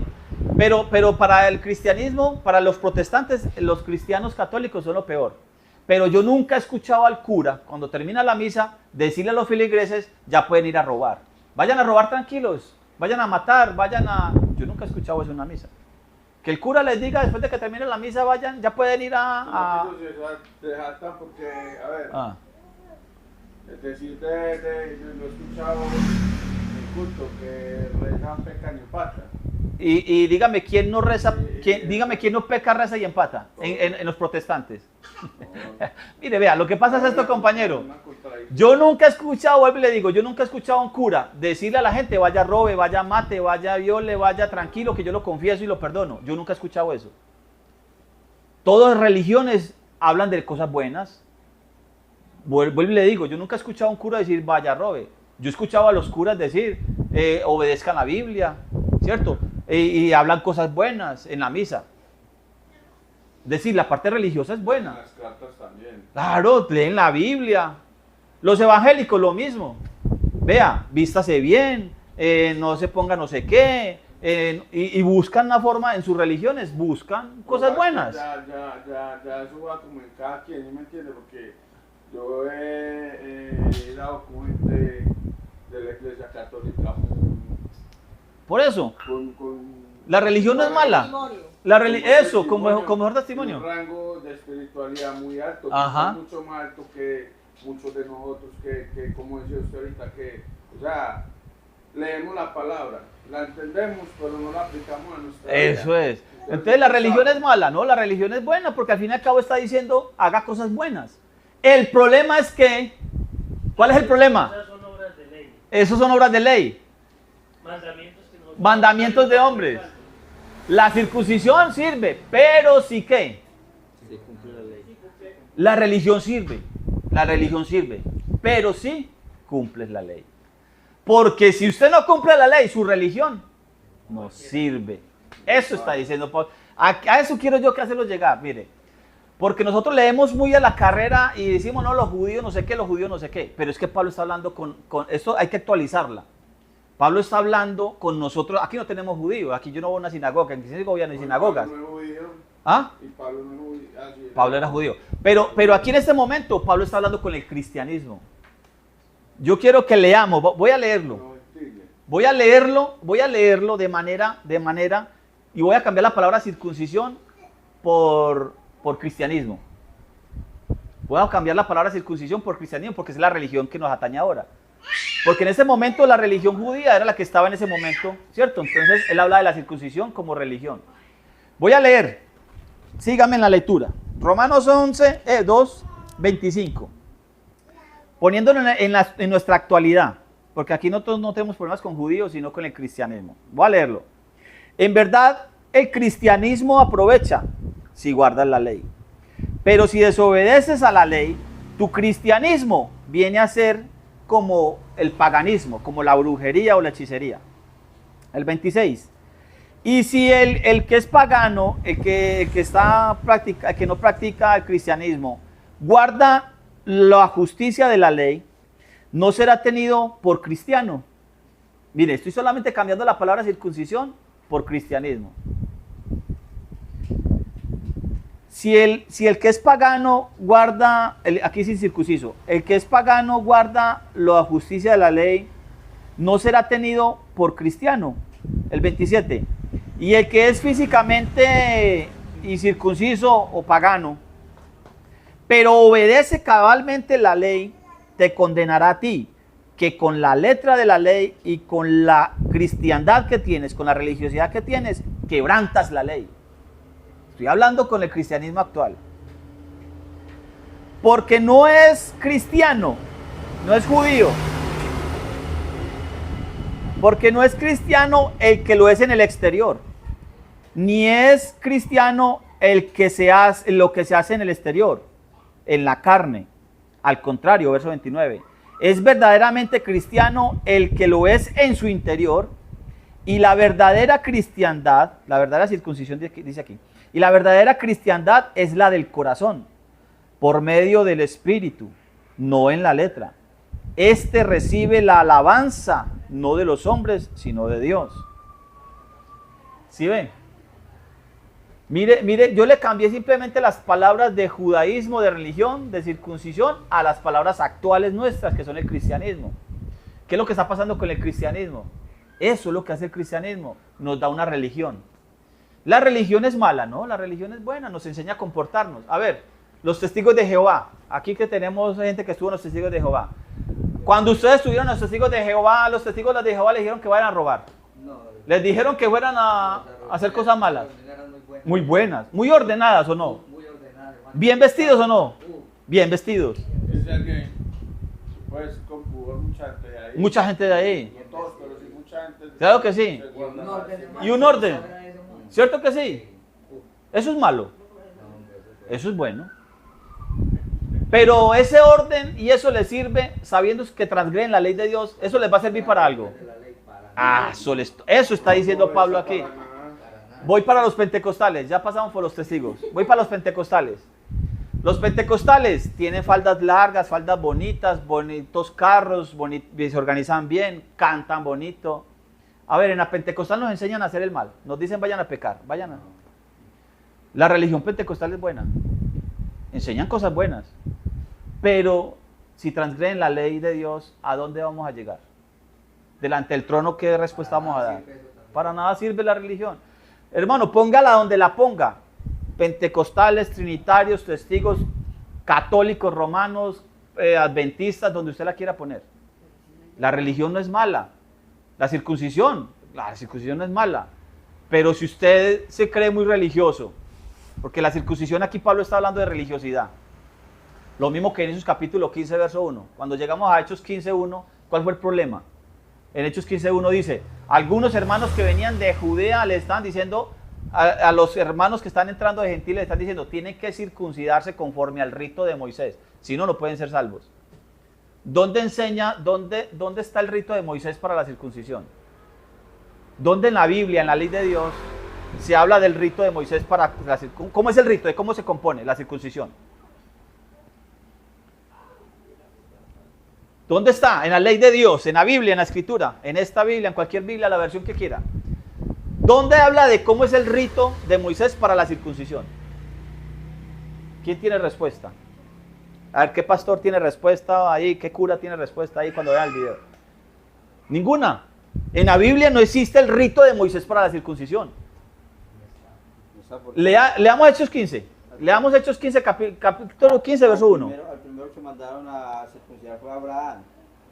pero para el cristianismo, para los protestantes, los cristianos católicos son lo peor. Pero yo nunca he escuchado al cura, cuando termina la misa, decirle a los feligreses, ya pueden ir a robar. Vayan a robar tranquilos, vayan a matar, Yo nunca he escuchado eso en una misa. Que el cura les diga, después de que termine la misa, vayan, ya pueden ir a... Ellos se jactan porque, a ver, es decir, yo he escuchado en culto que rezan, pecan y empatan. Y dígame, ¿quién no reza? Dígame, ¿quién no peca, reza y empata en los protestantes? Mire, vea, lo que pasa es esto, compañero. Yo nunca he escuchado, vuelvo y le digo, yo nunca he escuchado a un cura decirle a la gente, vaya robe, vaya mate, vaya viole, vaya tranquilo, que yo lo confieso y lo perdono. Yo nunca he escuchado eso. Todas las religiones hablan de cosas buenas. Vuelvo y le digo, yo nunca he escuchado a un cura decir, vaya robe. Yo he escuchado a los curas decir, obedezcan la Biblia, ¿cierto? Y hablan cosas buenas en la misa. Es decir, la parte religiosa es buena. Las cartas también. Claro, leen la Biblia. Los evangélicos lo mismo. Vea, vístase bien, no se ponga no sé qué, y buscan una forma en sus religiones, buscan cosas buenas. Ya, eso va como en cada quien, ¿sí me entiende? Porque yo he dado con gente de la iglesia católica. Por eso, Con la religión no es mala. Eso, con mejor testimonio. Un rango de espiritualidad muy alto, Ajá. mucho más alto que muchos de nosotros, que como decía usted ahorita, que, o sea, leemos la palabra, la entendemos, pero no la aplicamos a nuestra vida. Eso es. Entonces la religión es mala, ¿no? La religión es buena porque al fin y al cabo está diciendo, haga cosas buenas. El problema es que, ¿cuál es el problema? Esas son obras de ley. Esas son obras de ley. Mandamientos de hombres. La circuncisión sirve, pero sí que Se cumple la ley. la religión sirve, pero sí cumples la ley. Porque si usted no cumple la ley, su religión no sirve. Eso está diciendo Pablo. A eso quiero yo que hacerlo llegar, mire. Porque nosotros leemos muy a la carrera y decimos, no, los judíos no sé qué, los judíos no sé qué. Pero es que Pablo está hablando con esto, hay que actualizarla. Pablo está hablando con nosotros. Aquí no tenemos judíos, aquí yo no voy a una sinagoga, en Segovia no hay sinagogas. Pablo no es judío. ¿Ah? Y Pablo no es judío. Ah, sí, Pablo era judío. Pero aquí en este momento Pablo está hablando con el cristianismo. Yo quiero que leamos, voy a leerlo. No, sigue. Voy a leerlo de manera, y voy a cambiar la palabra circuncisión por cristianismo. Voy a cambiar la palabra circuncisión por cristianismo porque es la religión que nos atañe ahora. Porque en ese momento la religión judía era la que estaba en ese momento, ¿cierto? Entonces él habla de la circuncisión como religión. Voy a leer, síganme en la lectura. Romanos 2, 25. Poniéndolo en nuestra actualidad, porque aquí nosotros no tenemos problemas con judíos, sino con el cristianismo. Voy a leerlo. En verdad, el cristianismo aprovecha si guardas la ley. Pero si desobedeces a la ley, tu cristianismo viene a ser como el paganismo, como la brujería o la hechicería. El 26. Y si el que es pagano, el que no practica el cristianismo, guarda la justicia de la ley, no será tenido por cristiano. Mire, estoy solamente cambiando la palabra circuncisión por cristianismo. Si el que es pagano guarda, aquí sin circunciso, el que es pagano guarda la justicia de la ley, no será tenido por cristiano. El 27. Y el que es físicamente incircunciso o pagano, pero obedece cabalmente la ley, te condenará a ti, que con la letra de la ley y con la cristiandad que tienes, con la religiosidad que tienes, quebrantas la ley. Estoy hablando con el cristianismo actual. Porque no es cristiano, no es judío. Porque no es cristiano el que lo es en el exterior. Ni es cristiano el que lo que se hace en el exterior, en la carne. Al contrario, verso 29. Es verdaderamente cristiano el que lo es en su interior. Y la verdadera cristiandad, la verdadera circuncisión dice aquí, y la verdadera cristiandad es la del corazón, por medio del Espíritu, no en la letra. Este recibe la alabanza, no de los hombres, sino de Dios. ¿Sí ven? Mire, yo le cambié simplemente las palabras de judaísmo, de religión, de circuncisión, a las palabras actuales nuestras, que son el cristianismo. ¿Qué es lo que está pasando con el cristianismo? Eso es lo que hace el cristianismo, nos da una religión. La religión es mala, ¿no? La religión es buena, nos enseña a comportarnos. A ver, los testigos de Jehová, aquí que tenemos gente que estuvo en los testigos de Jehová. Cuando ustedes estuvieron en los testigos de Jehová, los testigos de Jehová les dijeron que vayan a robar. Les dijeron que fueran a hacer cosas malas. Muy buenas, muy ordenadas o no. Bien vestidos o no. Bien vestidos. Es el que, pues, conjugó mucha gente de ahí. Mucha gente de ahí. No todos, pero sí mucha gente. Claro que sí. Y un orden. ¿Cierto que sí? Eso es malo. Eso es bueno. Pero ese orden y eso les sirve, sabiendo que transgreden la ley de Dios, eso les va a servir para algo. Ah, eso está diciendo Pablo aquí. Voy para los pentecostales, ya pasamos por los testigos. Voy para los pentecostales. Los pentecostales tienen faldas largas, faldas bonitas, bonitos carros, se organizan bien, cantan bonito. A ver, en la pentecostal nos enseñan a hacer el mal. Nos dicen vayan a pecar, vayan a... La religión pentecostal es buena. Enseñan cosas buenas. Pero si transgreden la ley de Dios, ¿a dónde vamos a llegar? Delante del trono, ¿qué respuesta vamos a dar? Para nada sirve la religión. Hermano, póngala donde la ponga. Pentecostales, trinitarios, testigos, católicos, romanos, adventistas, donde usted la quiera poner. La religión no es mala. La circuncisión no es mala. Pero si usted se cree muy religioso, porque la circuncisión aquí Pablo está hablando de religiosidad. Lo mismo que en Hechos capítulo 15, verso 1. Cuando llegamos a Hechos 15, 1, ¿cuál fue el problema? En Hechos 15, 1 dice, algunos hermanos que venían de Judea le están diciendo, a los hermanos que están entrando de gentiles le están diciendo, tienen que circuncidarse conforme al rito de Moisés, si no, no pueden ser salvos. ¿Dónde está el rito de Moisés para la circuncisión? ¿Dónde en la Biblia, en la ley de Dios, se habla del rito de Moisés para la circuncisión? ¿Cómo es el rito? ¿De cómo se compone la circuncisión? ¿Dónde está? En la ley de Dios, en la Biblia, en la Escritura, en esta Biblia, en cualquier Biblia, la versión que quiera. ¿Dónde habla de cómo es el rito de Moisés para la circuncisión? ¿Quién tiene respuesta? A ver, ¿qué pastor tiene respuesta ahí? ¿Qué cura tiene respuesta ahí cuando vea el video? Ninguna. En la Biblia no existe el rito de Moisés para la circuncisión. Leamos Hechos 15. Leamos Hechos 15, capítulo 15, verso 1. Al primero que mandaron a circuncidar fue Abraham.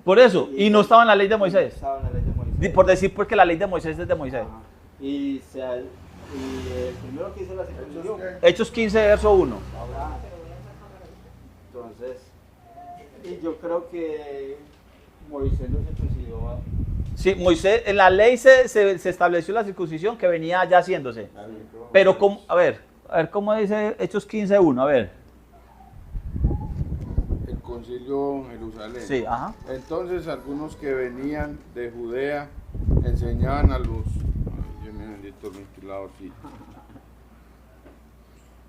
Por eso, y no estaba en la ley de Moisés. Estaba en la ley de Moisés. Por decir porque la ley de Moisés es de Moisés. Ajá. Y el primero que hizo la circuncisión, Hechos 15, verso 1. Abraham. Entonces, y yo creo que Moisés no circuncidó. Sí, Moisés, en la ley se estableció la circuncisión que venía ya haciéndose. Pero, a ver cómo dice Hechos 15, 1, a ver. El concilio Jerusalén. Sí, ajá. Entonces algunos que venían de Judea enseñaban a los... Ay, Dios mío, bendito, ventilado, sí.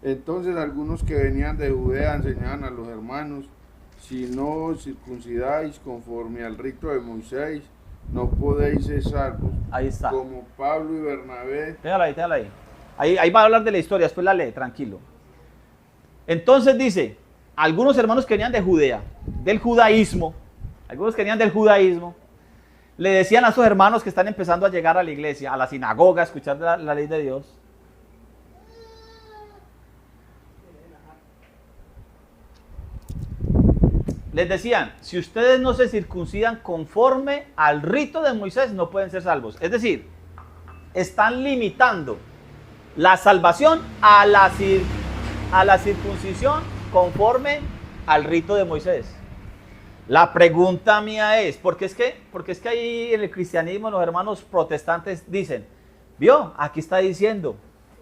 Entonces algunos que venían de Judea enseñaban a los hermanos, si no os circuncidáis conforme al rito de Moisés, no podéis ser salvos. Ahí está. Como Pablo y Bernabé. Téngala ahí. Ahí va a hablar de la historia, después la lee, tranquilo. Entonces dice, algunos hermanos que venían de Judea, del judaísmo, le decían a sus hermanos que están empezando a llegar a la iglesia, a la sinagoga, a escuchar la ley de Dios. Les decían, si ustedes no se circuncidan conforme al rito de Moisés, no pueden ser salvos. Es decir, están limitando la salvación a la circuncisión conforme al rito de Moisés. La pregunta mía es, porque es que ahí en el cristianismo los hermanos protestantes dicen, ¿vio? Aquí está diciendo,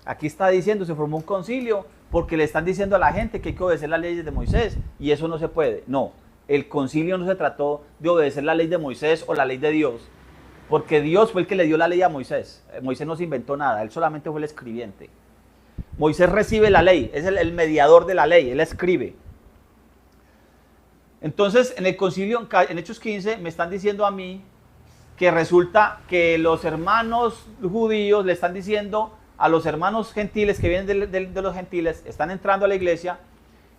se formó un concilio porque le están diciendo a la gente que hay que obedecer las leyes de Moisés y eso no se puede. No, el concilio no se trató de obedecer la ley de Moisés o la ley de Dios, porque Dios fue el que le dio la ley a Moisés. Moisés no se inventó nada, él solamente fue el escribiente. Moisés recibe la ley, es el mediador de la ley, él escribe. Entonces, en el concilio, en Hechos 15, me están diciendo a mí que resulta que los hermanos judíos le están diciendo a los hermanos gentiles que vienen de los gentiles, están entrando a la iglesia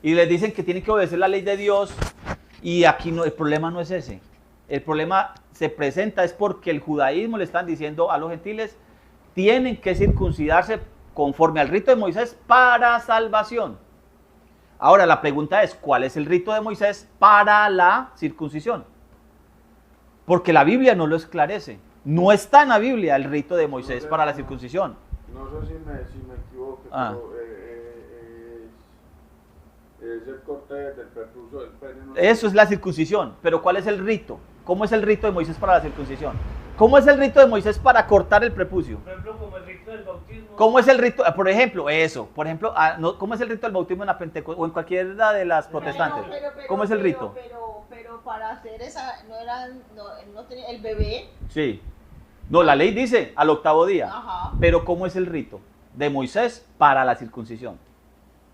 y les dicen que tienen que obedecer la ley de Dios y aquí no, el problema no es ese. El problema se presenta es porque el judaísmo le están diciendo a los gentiles tienen que circuncidarse conforme al rito de Moisés para salvación. Ahora la pregunta es, ¿cuál es el rito de Moisés para la circuncisión? Porque la Biblia no lo esclarece. No está en la Biblia el rito de Moisés para la circuncisión. No sé si me equivoco, pero es el corte del prepucio del pene. No Eso es la circuncisión, pero ¿cuál es el rito? ¿Cómo es el rito de Moisés para la circuncisión? ¿Cómo es el rito de Moisés para cortar el prepucio? Por ejemplo, como el rito del bautismo. ¿Cómo es el rito? Por ejemplo, ¿cómo es el rito del bautismo en la Pentecostés o en cualquiera de las protestantes? ¿Cómo es el rito? Pero para hacer esa, no tenía el bebé. Sí. No, la ley dice al octavo día. Ajá. Pero ¿cómo es el rito de Moisés para la circuncisión?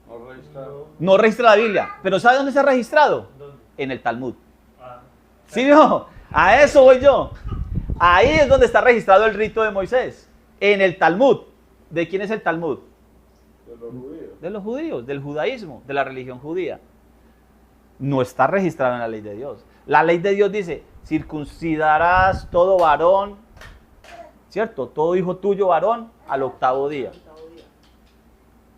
No registrado. No registra la Biblia. ¿Pero sabe dónde se ha registrado? ¿Dónde? En el Talmud. Ah. ¿Sí vio? A eso voy yo. Ahí es donde está registrado el rito de Moisés. En el Talmud. ¿De quién es el Talmud? De los judíos. De los judíos, del judaísmo, de la religión judía. No está registrado en la ley de Dios. La ley de Dios dice, circuncidarás todo varón, ¿cierto? Todo hijo tuyo varón al octavo día.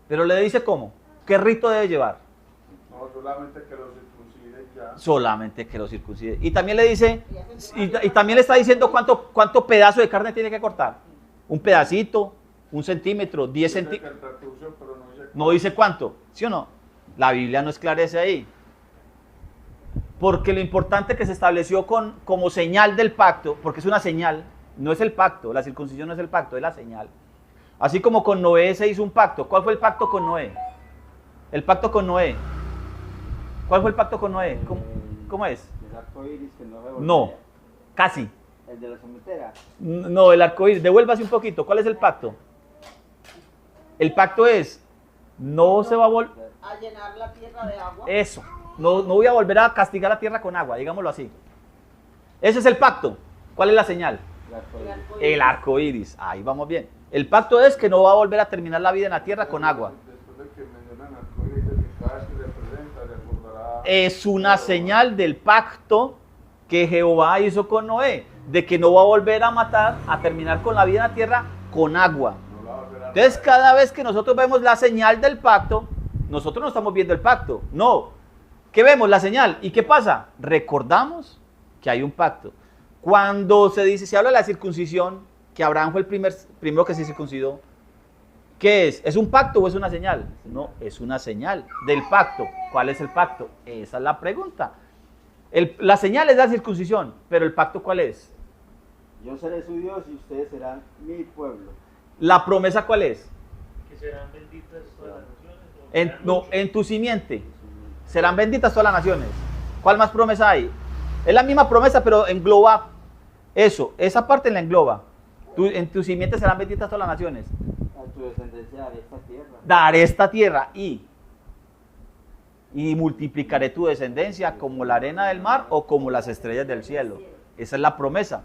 Pero le dice cómo, qué rito debe llevar. No, solamente que lo circuncide ya. Solamente que lo circuncide. Y también le dice, y también le está diciendo cuánto pedazo de carne tiene que cortar. Un pedacito, 1 centímetro, 10 centímetros. No dice cuánto, ¿sí o no? La Biblia no esclarece ahí. Porque lo importante que se estableció como señal del pacto, porque es una señal, no es el pacto, la circuncisión no es el pacto, es la señal. Así como con Noé se hizo un pacto. ¿Cuál fue el pacto con Noé? El pacto con Noé. ¿Cuál fue el pacto con Noé? ¿Cómo es? El arco iris que no revolvía. No, casi. El de la sometera. No, el arco iris. Devuélvase un poquito. ¿Cuál es el pacto? El pacto es, no se va a volver... A llenar la tierra de agua. Eso. No voy a volver a castigar la tierra con agua, digámoslo así. Ese es el pacto. ¿Cuál es la señal? El arco iris. Ahí vamos bien. El pacto es que no va a volver a terminar la vida en la tierra con agua. Después de que mencionan arcoíris, dice que cada vez que representa, recordará. Es una señal del pacto que Jehová hizo con Noé, de que no va a volver a matar, a terminar con la vida en la tierra con agua. No la va a volver a Entonces, cada vez que nosotros vemos la señal del pacto, nosotros no estamos viendo el pacto, no. ¿Qué vemos? La señal. ¿Y qué pasa? Recordamos que hay un pacto. Cuando se habla de la circuncisión, que Abraham fue el primero que se circuncidó, ¿qué es? ¿Es un pacto o es una señal? No, es una señal del pacto. ¿Cuál es el pacto? Esa es la pregunta. La señal es la circuncisión, pero ¿el pacto cuál es? Yo seré su Dios y ustedes serán mi pueblo. ¿La promesa cuál es? Que serán benditas todas las naciones. No, en tu simiente serán benditas todas las naciones. ¿Cuál más promesa hay? Es la misma promesa, pero engloba eso. Esa parte la engloba. En tu simiente serán benditas todas las naciones. A tu descendencia daré esta tierra. Daré esta tierra y multiplicaré tu descendencia como la arena del mar o como las estrellas del cielo. Esa es la promesa.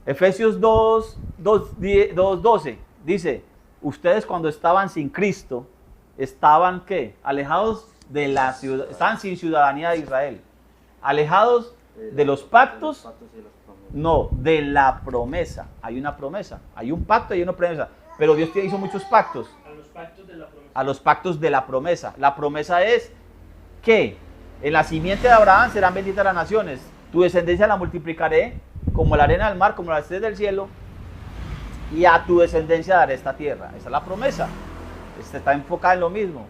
Efesios 2:12 dice, ustedes cuando estaban sin Cristo, estaban ¿qué? Alejados de la ciudad, estaban sin ciudadanía de Israel, alejados de los pactos, no, de la promesa. Hay una promesa, hay un pacto y hay una promesa, pero Dios hizo muchos pactos. A los pactos de la promesa. A los pactos de la promesa. La promesa es que en la simiente de Abraham serán benditas las naciones, tu descendencia la multiplicaré como la arena del mar, como las estrellas del cielo, y a tu descendencia daré esta tierra. Esa es la promesa. Está enfocada en lo mismo.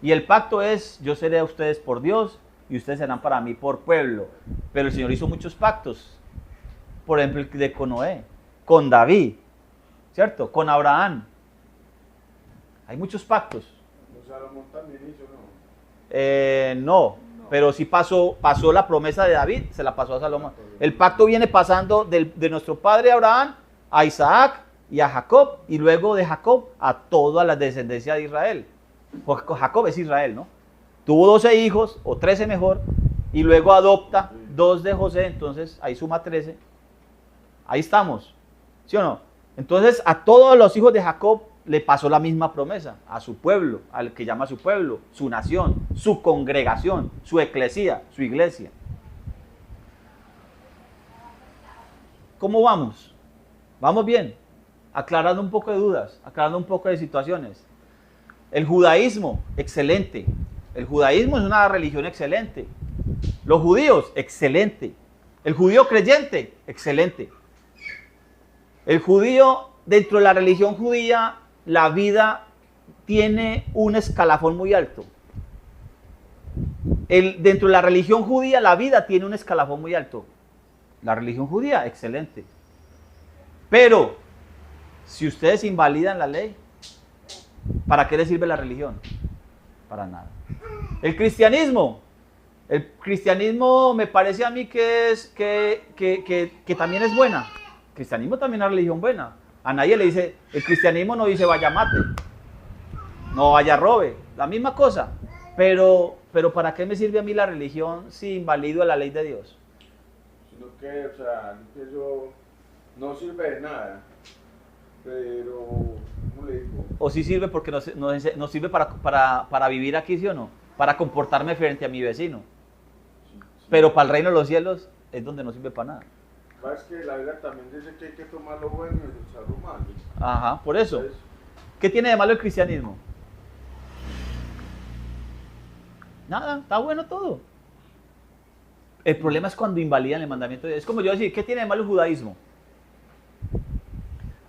Y el pacto es, yo seré a ustedes por Dios y ustedes serán para mí por pueblo. Pero el Señor hizo muchos pactos. Por ejemplo, el de con Noé, con David, ¿cierto? Con Abraham. Hay muchos pactos. O sea, Salomón también hizo, ¿no? No, pero sí pasó la promesa de David, se la pasó a Salomón. El pacto viene pasando de nuestro padre Abraham a Isaac y a Jacob, y luego de Jacob a toda la descendencia de Israel. Porque Jacob es Israel, ¿no? Tuvo 12 hijos, o 13 mejor, y luego adopta 2 de José, entonces ahí suma 13. Ahí estamos, ¿sí o no? Entonces a todos los hijos de Jacob le pasó la misma promesa, a su pueblo, al que llama su pueblo, su nación, su congregación, su eclesía, su iglesia. ¿Cómo vamos? Vamos bien, aclarando un poco de dudas, aclarando un poco de situaciones. El judaísmo, excelente. El judaísmo es una religión excelente. Los judíos, excelente. El judío creyente, excelente. El judío, dentro de la religión judía, la vida tiene un escalafón muy alto. Dentro de la religión judía, la vida tiene un escalafón muy alto. La religión judía, excelente. Pero, si ustedes invalidan la ley, ¿para qué les sirve la religión? Para nada. El cristianismo me parece a mí que también es buena. El cristianismo también es una religión buena. A nadie le dice, el cristianismo no dice vaya mate, no vaya robe, la misma cosa. Pero ¿para qué me sirve a mí la religión si invalido la ley de Dios? Sino que, o sea, eso no sirve de nada, pero, ¿cómo le digo? O sí sirve porque nos sirve para vivir aquí, ¿sí o no? Para comportarme frente a mi vecino. Pero para el reino de los cielos es donde no sirve para nada. Es que la Biblia también dice que hay que tomar lo bueno y desechar lo malo. Ajá, por eso. Entonces, ¿Qué tiene de malo el cristianismo? Nada, está bueno todo. El problema es cuando invalidan el mandamiento de Dios. Es como yo decir, ¿qué tiene de malo el judaísmo?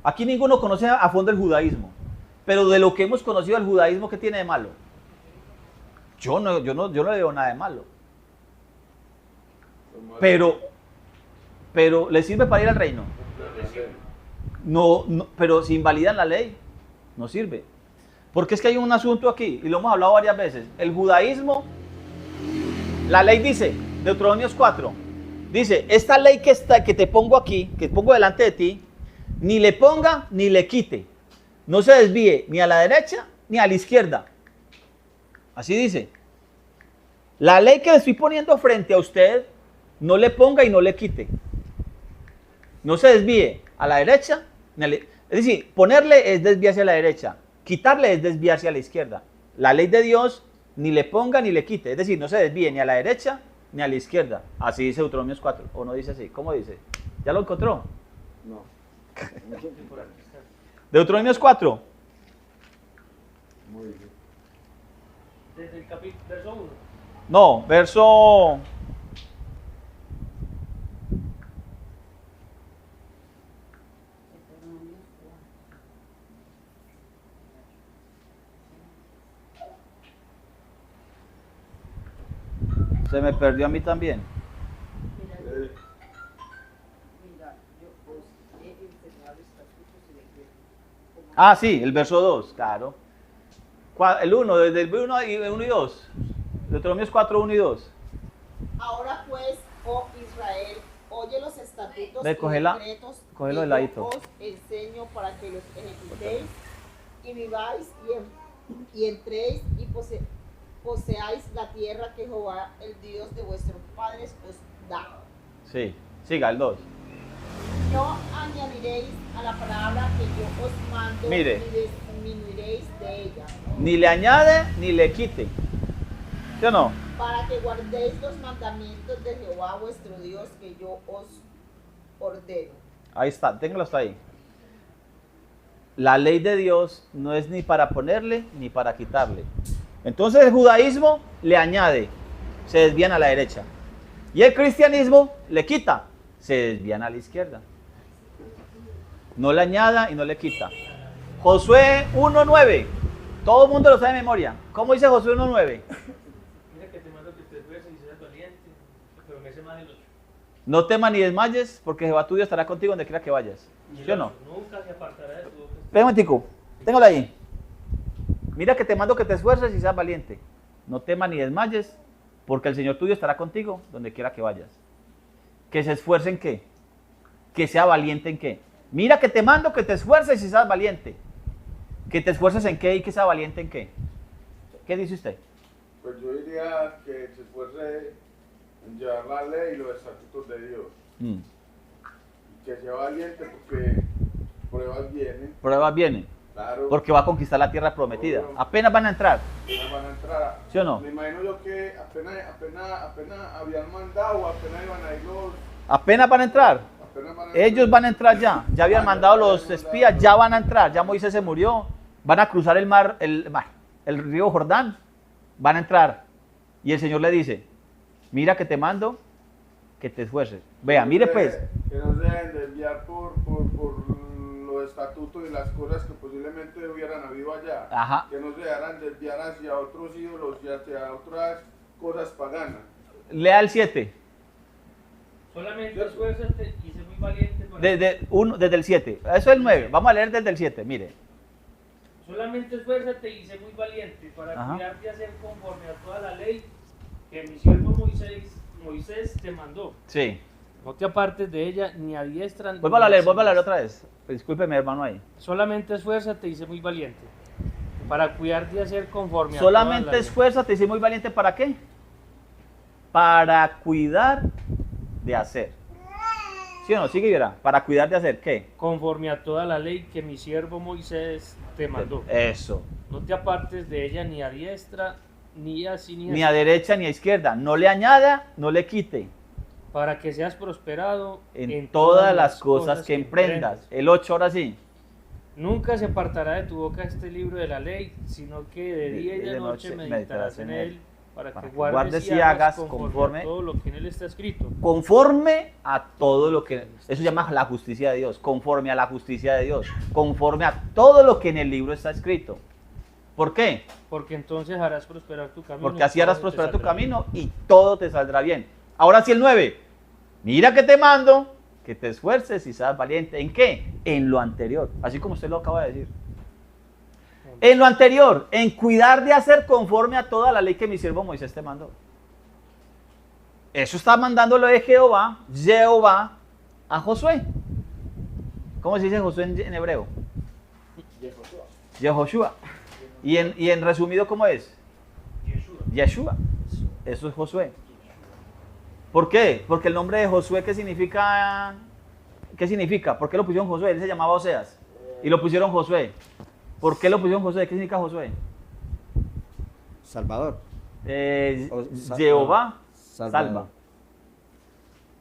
Aquí ninguno conoce a fondo el judaísmo. Pero de lo que hemos conocido el judaísmo, ¿qué tiene de malo? Yo no le veo nada de malo. Pero ¿le sirve para ir al reino? No, pero si invalidan la ley, no sirve. Porque es que hay un asunto aquí, y lo hemos hablado varias veces. El judaísmo, la ley dice, Deuteronomios 4, dice, esta ley que te pongo aquí, que pongo delante de ti, ni le ponga ni le quite. No se desvíe ni a la derecha ni a la izquierda. Así dice. La ley que le estoy poniendo frente a usted, no le ponga y no le quite. No se desvíe a la derecha, es decir, ponerle es desviarse a la derecha, quitarle es desviarse a la izquierda. La ley de Dios ni le ponga ni le quite, es decir, no se desvíe ni a la derecha ni a la izquierda. Así dice Deuteronomios 4, o no dice así. ¿Cómo dice? ¿Ya lo encontró? No. Deuteronomios 4. Muy bien. Desde el capítulo, verso 1. No, verso... Se me perdió a mí también. Ah, sí, el verso 2, claro. El 1, desde el 1 y 2. Deuteronomios 4, 1 y 2. Ahora pues, oh Israel, oye los estatutos Ve, y decretos cógelo de que ladito. yo os enseño para que los ejecutéis y viváis y entréis y poseáis la tierra que Jehová, el Dios de vuestros padres, os da. Sí, siga el 2. No añadiréis a la palabra que yo os mando, Mire. ni disminuiréis de ella, Ni le añade ni le quite. ¿Sí o no? para que guardéis los mandamientos de Jehová vuestro Dios que yo os ordeno. Ahí está, téngalo hasta ahí. La ley de Dios no es ni para ponerle ni para quitarle. Entonces el judaísmo le añade, se desvían a la derecha. Y el cristianismo le quita, se desvían a la izquierda. No le añada y no le quita. Josué 1:9. Todo el mundo lo sabe de memoria. ¿Cómo dice Josué 1:9? Mira que te mando que te esfuerces y seas valiente, pero me sé más el 8. No temas ni desmayes, porque Jehová tu Dios estará contigo donde quiera que vayas. ¿Sí o no? Nunca se apartará de tu boca. Espera un momentico, téngalo ahí. Mira que te mando que te esfuerces y seas valiente. No temas ni desmayes, porque el Señor tuyo estará contigo donde quiera que vayas. Que se esfuerce en qué. Que sea valiente en qué. Mira que te mando que te esfuerces y seas valiente. Que te esfuerces en qué y que sea valiente en qué. ¿Qué dice usted? Pues yo diría que se esfuerce en llevar la ley y los estatutos de Dios. Que sea valiente porque pruebas vienen. Pruebas vienen. Claro. Porque va a conquistar la tierra prometida. Apenas van a entrar. Van a entrar. ¿Sí o no? Me imagino yo que apenas habían mandado, apenas iban a ir los. Apenas van a entrar. Apenas van a Ellos van a entrar ya. Ya habían mandado los espías, ya van a entrar. Ya Moisés se murió. Van a cruzar el río Jordán. Van a entrar. Y el Señor le dice, mira que te mando que te esfuerces. Vea, mire pues. Que no se deben desviar por los estatutos y las cosas que posiblemente hubieran habido allá. Ajá. Que no se dejaran desviar hacia otros ídolos y hacia otras cosas paganas. Lea el 7. Solamente esfuérzate y sé muy valiente. Desde el 7. Eso es el 9. Vamos a leer desde el 7. Mire. Solamente esfuérzate y sé muy valiente para Ajá. cuidar de hacer conforme a toda la ley que mi siervo Moisés te mandó. Sí. No te apartes de ella ni a diestra ni Vuelva a leer siniestra. otra vez. Discúlpeme, hermano, ahí. Solamente esfuérzate y sé muy valiente para cuidar de hacer conforme a toda la Solamente ley. esfuérzate y sé muy valiente. ¿Para qué? Para cuidar de hacer. ¿Sí o no? Sigue y verá. Para cuidar de hacer, ¿qué? Conforme a toda la ley que mi siervo Moisés te mandó. Eso. No te apartes de ella ni a diestra ni a siniestra. Ni a derecha ni a izquierda. No le añada, no le quite. Para que seas prosperado En todas las cosas que emprendas. El 8 ahora sí. Nunca se apartará de tu boca este libro de la ley, sino que de día y de noche meditarás en él, para que guardes y hagas conforme a todo lo que en él está escrito. Conforme a todo lo que... Eso se llama la justicia de Dios. Conforme a la justicia de Dios. Conforme a todo lo que en el libro está escrito. ¿Por qué? Porque entonces harás prosperar tu camino. Porque así harás todo te prosperar tu saldrá camino y todo te saldrá bien. Ahora sí el 9. Mira que te mando, que te esfuerces y seas valiente. ¿En qué? En lo anterior. Así como usted lo acaba de decir. En lo anterior, en cuidar de hacer conforme a toda la ley que mi siervo Moisés te mandó. Eso está mandándolo de Jehová a Josué. ¿Cómo se dice Josué en hebreo? Yehoshua. ¿Y en resumido cómo es? Yeshua. Yeshua. Eso es Josué. ¿Por qué? Porque el nombre de Josué, ¿qué significa? ¿Qué significa? ¿Por qué lo pusieron Josué? Él se llamaba Oseas. Y lo pusieron Josué. ¿Por qué lo pusieron Josué? ¿Qué significa Josué? Salvador. Jehová salva.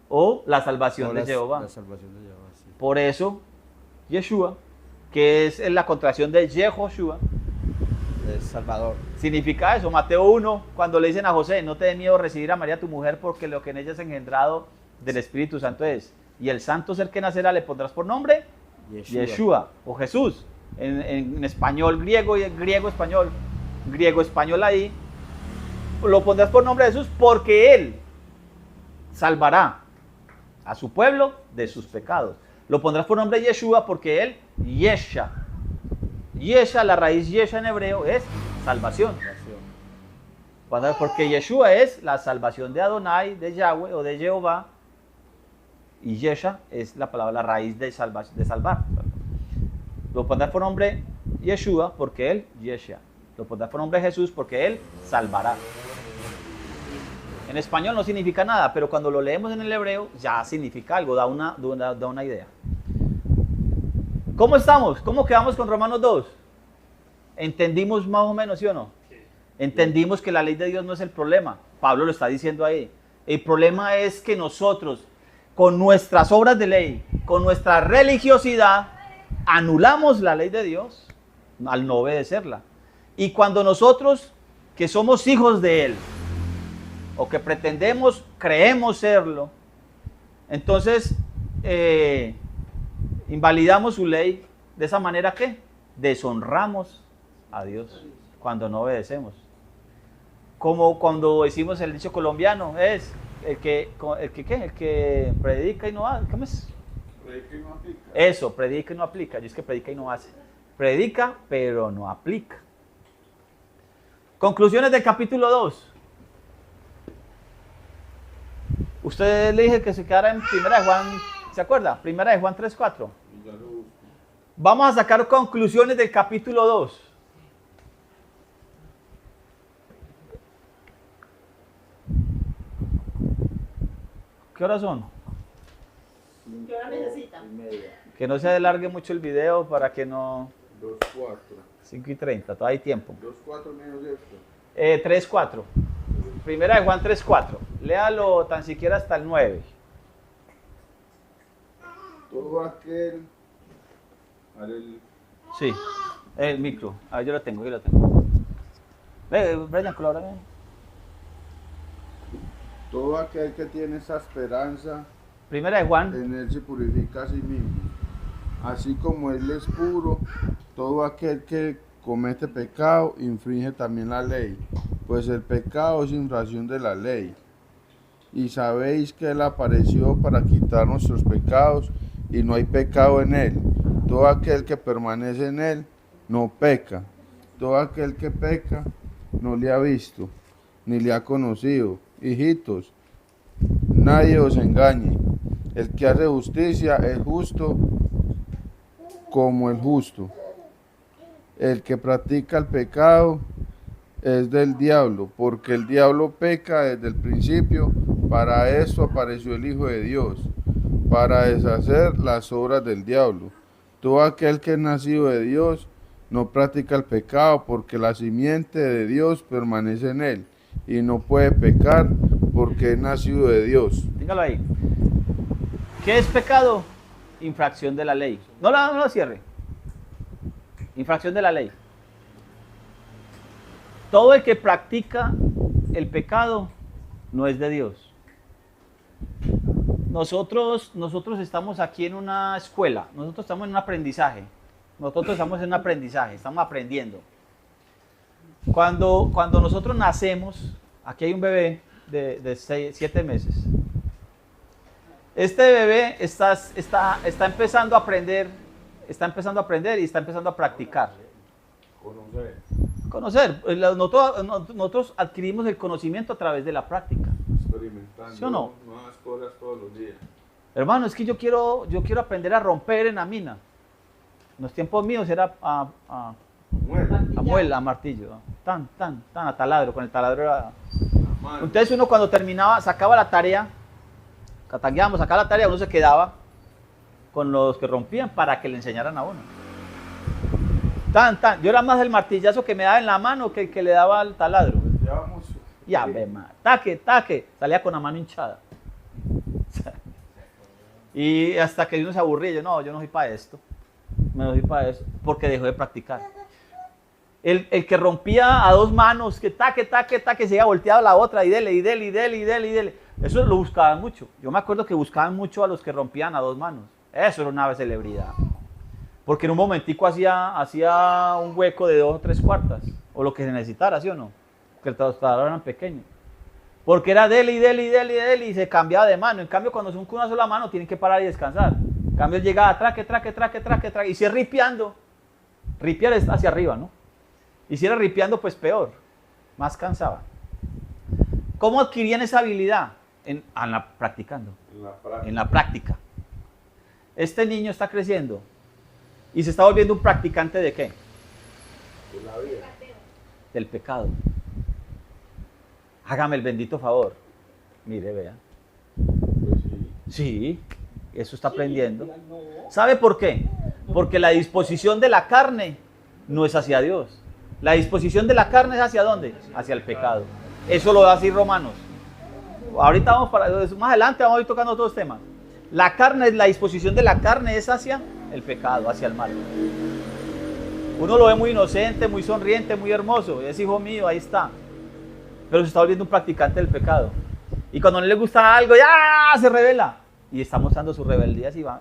O la salvación de Jehová. La salvación de Jehová, sí. Por eso, Yeshua, que es la contracción de Yehoshua, es Salvador. Significa eso. Mateo 1, cuando le dicen a José, no te dé miedo recibir a María tu mujer, porque lo que en ella es engendrado del Espíritu Santo es. Y el santo ser que nacerá le pondrás por nombre Yeshua o Jesús. En español, griego español. Griego español ahí. Lo pondrás por nombre de Jesús porque Él salvará a su pueblo de sus pecados. Lo pondrás por nombre Yeshua porque Él, Yesha. Yesha, la raíz Yesha en hebreo es salvación. Porque Yeshua es la salvación de Adonai, de Yahweh o de Jehová. Y Yesha es la palabra, la raíz de salvar. Lo pondrás por nombre Yeshua porque Él, Yesha. Lo pondrás por nombre Jesús porque Él salvará. En español no significa nada, pero cuando lo leemos en el hebreo ya significa algo, da una idea. ¿Cómo estamos? ¿Cómo quedamos con Romanos 2? ¿Entendimos más o menos, sí o no? Entendimos que la ley de Dios no es el problema. Pablo lo está diciendo ahí. El problema es que nosotros, con nuestras obras de ley, con nuestra religiosidad, anulamos la ley de Dios al no obedecerla. Y cuando nosotros, que somos hijos de Él, o que pretendemos, creemos serlo, entonces invalidamos su ley. De esa manera, ¿qué? Deshonramos a Dios cuando no obedecemos. Como cuando decimos el dicho colombiano, es el que predica y no hace. ¿Cómo es? Predica y no aplica. Eso, predica y no aplica. Y es que predica y no hace. Predica, pero no aplica. Conclusiones del capítulo 2. Usted le dije que se quedara en Primera de Juan, ¿se acuerda? Primera de Juan 3:4. Vamos a sacar conclusiones del capítulo 2. ¿Qué horas son? ¿Qué hora necesitan? Que no se alargue mucho el video para que no... 2:04. 5:30, todavía hay tiempo. 2:04 menos esto. 3:4. Primera de Juan 3:4. Léalo tan siquiera hasta el 9. Todo aquel... Sí, el micro. A ver, yo lo tengo. Brian, colabora. Todo aquel que tiene esa esperanza, Primera de Juan. en Él se purifica a sí mismo. Así como Él es puro, todo aquel que comete pecado infringe también la ley, pues el pecado es infracción de la ley. Y sabéis que Él apareció para quitar nuestros pecados, y no hay pecado en Él. Todo aquel que permanece en Él no peca. Todo aquel que peca no le ha visto, ni le ha conocido. Hijitos, nadie os engañe. El que hace justicia es justo como el justo. El que practica el pecado es del diablo, porque el diablo peca desde el principio. Para esto apareció el Hijo de Dios, para deshacer las obras del diablo. Todo aquel que es nacido de Dios no practica el pecado, porque la simiente de Dios permanece en él, y no puede pecar porque es nacido de Dios. Dígalo ahí. ¿Qué es pecado? Infracción de la ley. No la cierre. Infracción de la ley. Todo el que practica el pecado no es de Dios. Nosotros estamos aquí en una escuela, nosotros estamos en un aprendizaje. Estamos aprendiendo. Cuando nosotros nacemos, aquí hay un bebé de 7 meses. Este bebé está empezando a aprender, y está empezando a practicar. Conocer. Nosotros adquirimos el conocimiento a través de la práctica. Experimentando. ¿Sí o no? Nuevas cosas todos los días. Hermano, es que yo quiero aprender a romper en la mina. En los tiempos míos era a muela, a martillo. A taladro. Con el taladro era... Entonces uno cuando terminaba, sacaba la tarea Catangueábamos, acá la tarea, uno se quedaba con los que rompían para que le enseñaran a uno. Yo era más el martillazo que me daba en la mano que el que le daba al taladro. Ya, ve, taque, salía con la mano hinchada. Y hasta que uno se aburría, yo no soy para esto. Me doy para eso, porque dejó de practicar. El que rompía a dos manos, que taque, se iba volteado a la otra, y dele. Eso lo buscaban mucho. Yo me acuerdo que buscaban mucho a los que rompían a dos manos. Eso era una celebridad. Porque en un momentico hacía un hueco de 2 o 3 cuartas, o lo que se necesitara, ¿sí o no? Porque el taladro era pequeño. Porque era dele, y se cambiaba de mano. En cambio, cuando son con una sola mano, tienen que parar y descansar. En cambio, él llegaba, traque, y si es ripiando, ripiar es hacia arriba, ¿no? Y si era ripiando, pues peor, más cansaba. ¿Cómo adquirían esa habilidad? Practicando. En la práctica. Este niño está creciendo y se está volviendo un practicante ¿de qué? De la vida. Del pecado. Hágame el bendito favor. Mire, vea. Pues sí. Sí, eso está aprendiendo. ¿Sabe por qué? Porque la disposición de la carne no es hacia Dios. La disposición de la carne es hacia ¿dónde? Hacia el pecado. Eso lo da así Romanos. Ahorita más adelante vamos a ir tocando todos los temas. La disposición de la carne es hacia el pecado, hacia el mal. Uno lo ve muy inocente, muy sonriente, muy hermoso. Es hijo mío, ahí está. Pero se está volviendo un practicante del pecado. Y cuando no le gusta algo, ¡ya! Se revela. Y está mostrando sus rebeldías y va.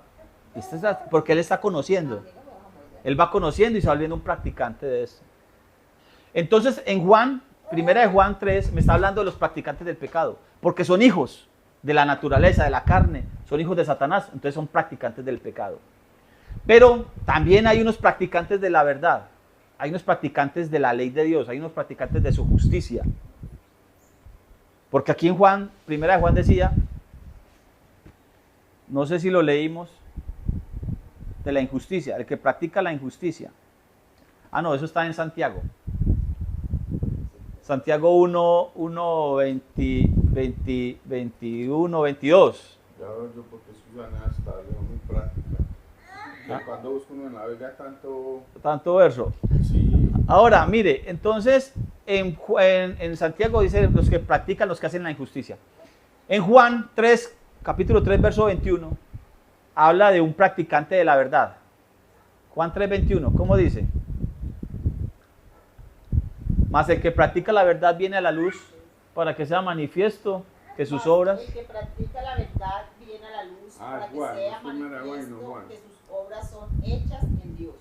Porque él está conociendo. Él va conociendo y se va volviendo un practicante de eso. Entonces, en primera de Juan 3, me está hablando de los practicantes del pecado. Porque son hijos de la naturaleza, de la carne. Son hijos de Satanás. Entonces son practicantes del pecado. Pero también hay unos practicantes de la verdad. Hay unos practicantes de la ley de Dios. Hay unos practicantes de su justicia. Porque aquí en primera de Juan decía, no sé si lo leímos, de la injusticia, el que practica la injusticia. Ah, no, eso está en Santiago. Santiago 1, 21, 22. Ya veo yo porque Susana está muy práctica. Cuando busco uno en la Vega tanto verso. Sí. Ahora, mire, entonces en Santiago dice los que practican, los que hacen la injusticia. En Juan 3, capítulo 3, verso 21, habla de un practicante de la verdad. Juan 3, 21, ¿cómo dice? Mas el que practica la verdad viene a la luz para que sea manifiesto que sus obras... El que practica la verdad viene a la luz para que sea manifiesto que sus obras son hechas en Dios.